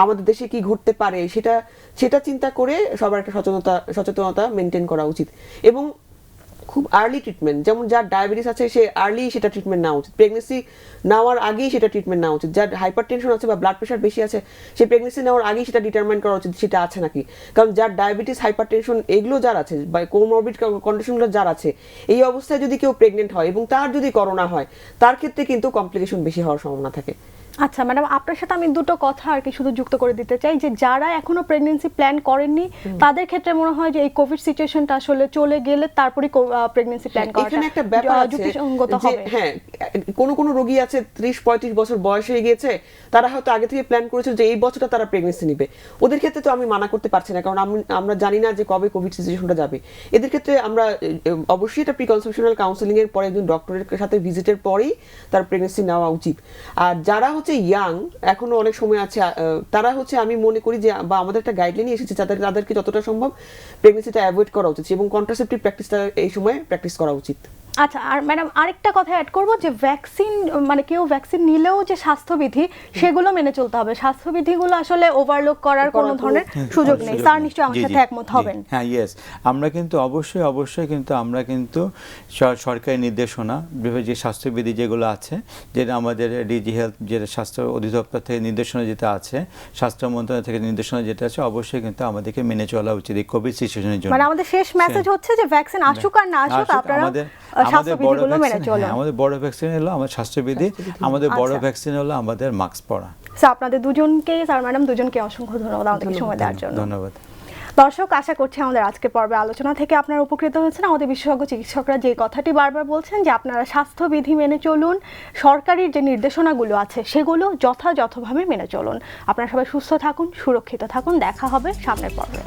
Speaker 2: আমাদের দেশে কি ঘটতে পারে, সেটা চিন্তা করে সবার একটা সচেতনতা মেনটেন করা উচিত। এবং খুব আর্লি ট্রিটমেন্ট, যেমন যার ডায়াবেটিস আছে সে আর্লি সেটা ট্রিটমেন্ট নেওয়া উচিত, প্রেগনেন্সি নেওয়ার আগেই সেটা ট্রিটমেন্ট নেওয়া উচিত। যার হাইপারটেনশন আছে বা ব্লাড প্রেশার বেশি আছে সে প্রেগনেন্সি নেওয়ার আগেই সেটা ডিটারমাইন করা উচিত সেটা আছে নাকি। কারণ যার ডায়াবেটিস, হাইপারটেনশন এগুলো যার আছে বা কোমরবিড কন্ডিশনগুলো যার আছে, এই অবস্থায় যদি কেউ প্রেগনেন্ট হয় এবং তার যদি করোনা হয়, তার ক্ষেত্রে কিন্তু কমপ্লিকেশন বেশি হওয়ার সম্ভাবনা থাকে।
Speaker 1: আচ্ছা ম্যাডাম, আপনার সাথে আমি দুটো কথা আর কি শুধু যুক্ত করে দিতে চাই, যে যারা এখনো প্রেগন্যান্সি প্ল্যান করেননি তাদের ক্ষেত্রে মনে হয় যে এই কোভিড সিচুয়েশনটা আসলে চলে গেলে তারপরে প্রেগন্যান্সি প্ল্যান করাটা
Speaker 2: এখানে একটা ব্যাপার আছে
Speaker 1: যুক্তিসঙ্গত
Speaker 2: যে
Speaker 1: হবে।
Speaker 2: হ্যাঁ, কোন রোগী আছে 30-35 বছর বয়স হয়ে গিয়েছে, তারা হয়তো আগে থেকে প্ল্যান করেছিল যে এই বছরটা তারা প্রেগন্যান্সি নেবে, ওদের ক্ষেত্রে তো আমি মানা করতে পারছি না, কারণ আমরা জানি না যে কবে কোভিড সিচুয়েশনটা যাবে। এদের ক্ষেত্রে আমরা অবশ্যই এটা প্রিকনসেপশনাল কাউন্সেলিং এর পরে একজন ডক্টরের সাথে ভিজিটের পরেই তার প্রেগন্যান্সি নেওয়া উচিত। আর যারা হচ্ছে ইয়াং, এখনো অনেক সময় আছে, তারা হচ্ছে আমি মনে করি যে বা আমাদের একটা গাইডলাইন এসেছে তাদেরকে যতটা সম্ভব প্রেগন্যান্সিটা অ্যাভয়েড করা উচিত এবং কন্ট্রাসেপটিভ প্র্যাকটিসটা এই সময় প্র্যাকটিস করা উচিত।
Speaker 1: আচ্ছা, আর ম্যাডাম আরেকটা কথা অ্যাড করব যে ভ্যাকসিন, মানে কেউ ভ্যাকসিন নিলেও যে স্বাস্থ্যবিধি সেগুলো মেনে চলতে হবে, স্বাস্থ্যবিধিগুলো আসলে ওভারলোক করার কোনো ধরনের সুযোগ নেই। স্যার নিশ্চয়ই আমার সাথে একমত হবেন।
Speaker 3: হ্যাঁ, ইয়েস, আমরা কিন্তু অবশ্যই কিন্তু আমরা কিন্তু সরকারি নির্দেশনা, যে স্বাস্থ্যবিধি যেগুলো আছে, যেটা আমাদের ডিজি হেলথ, যেটা স্বাস্থ্য অধিদপ্তর থেকে নির্দেশনা যেটা আছে, স্বাস্থ্য মন্ত্রণালয় থেকে নির্দেশনা যেটা আছে, অবশ্যই কিন্তু আমাদেরকে মেনে চলা উচিত এই কোভিড সিচুয়েশনের জন্য।
Speaker 1: মানে আমাদের শেষ মেসেজ হচ্ছে যে ভ্যাকসিন আসুক আর না আসুক, আপনারা
Speaker 3: আমাদের বড় ভ্যাকসিন হলো আমার স্বাস্থ্যবিধি, আমাদের বড় ভ্যাকসিন হলো আমাদের মাস্ক পরা।
Speaker 1: স্যার আপনাদের দুজনকে, স্যার ম্যাডাম দুজনকে অসংখ্য ধন্যবাদ আমাদেরকে সময় দেওয়ার জন্য।
Speaker 3: ধন্যবাদ।
Speaker 1: দর্শক, আশা করছি আমাদের আজকের পর্বে আলোচনা থেকে আপনারা উপকৃত হয়েছেন। আমাদের বিশেষজ্ঞ চিকিৎসকরা যে কথাটি বারবার বলছেন যে আপনারা স্বাস্থ্যবিধি মেনে চলুন, সরকারি যে নির্দেশনাগুলো আছে সেগুলো যথাযথভাবে মেনে চলুন। আপনারা সবাই সুস্থ থাকুন, সুরক্ষিত থাকুন। দেখা হবে সামনের পর্বে।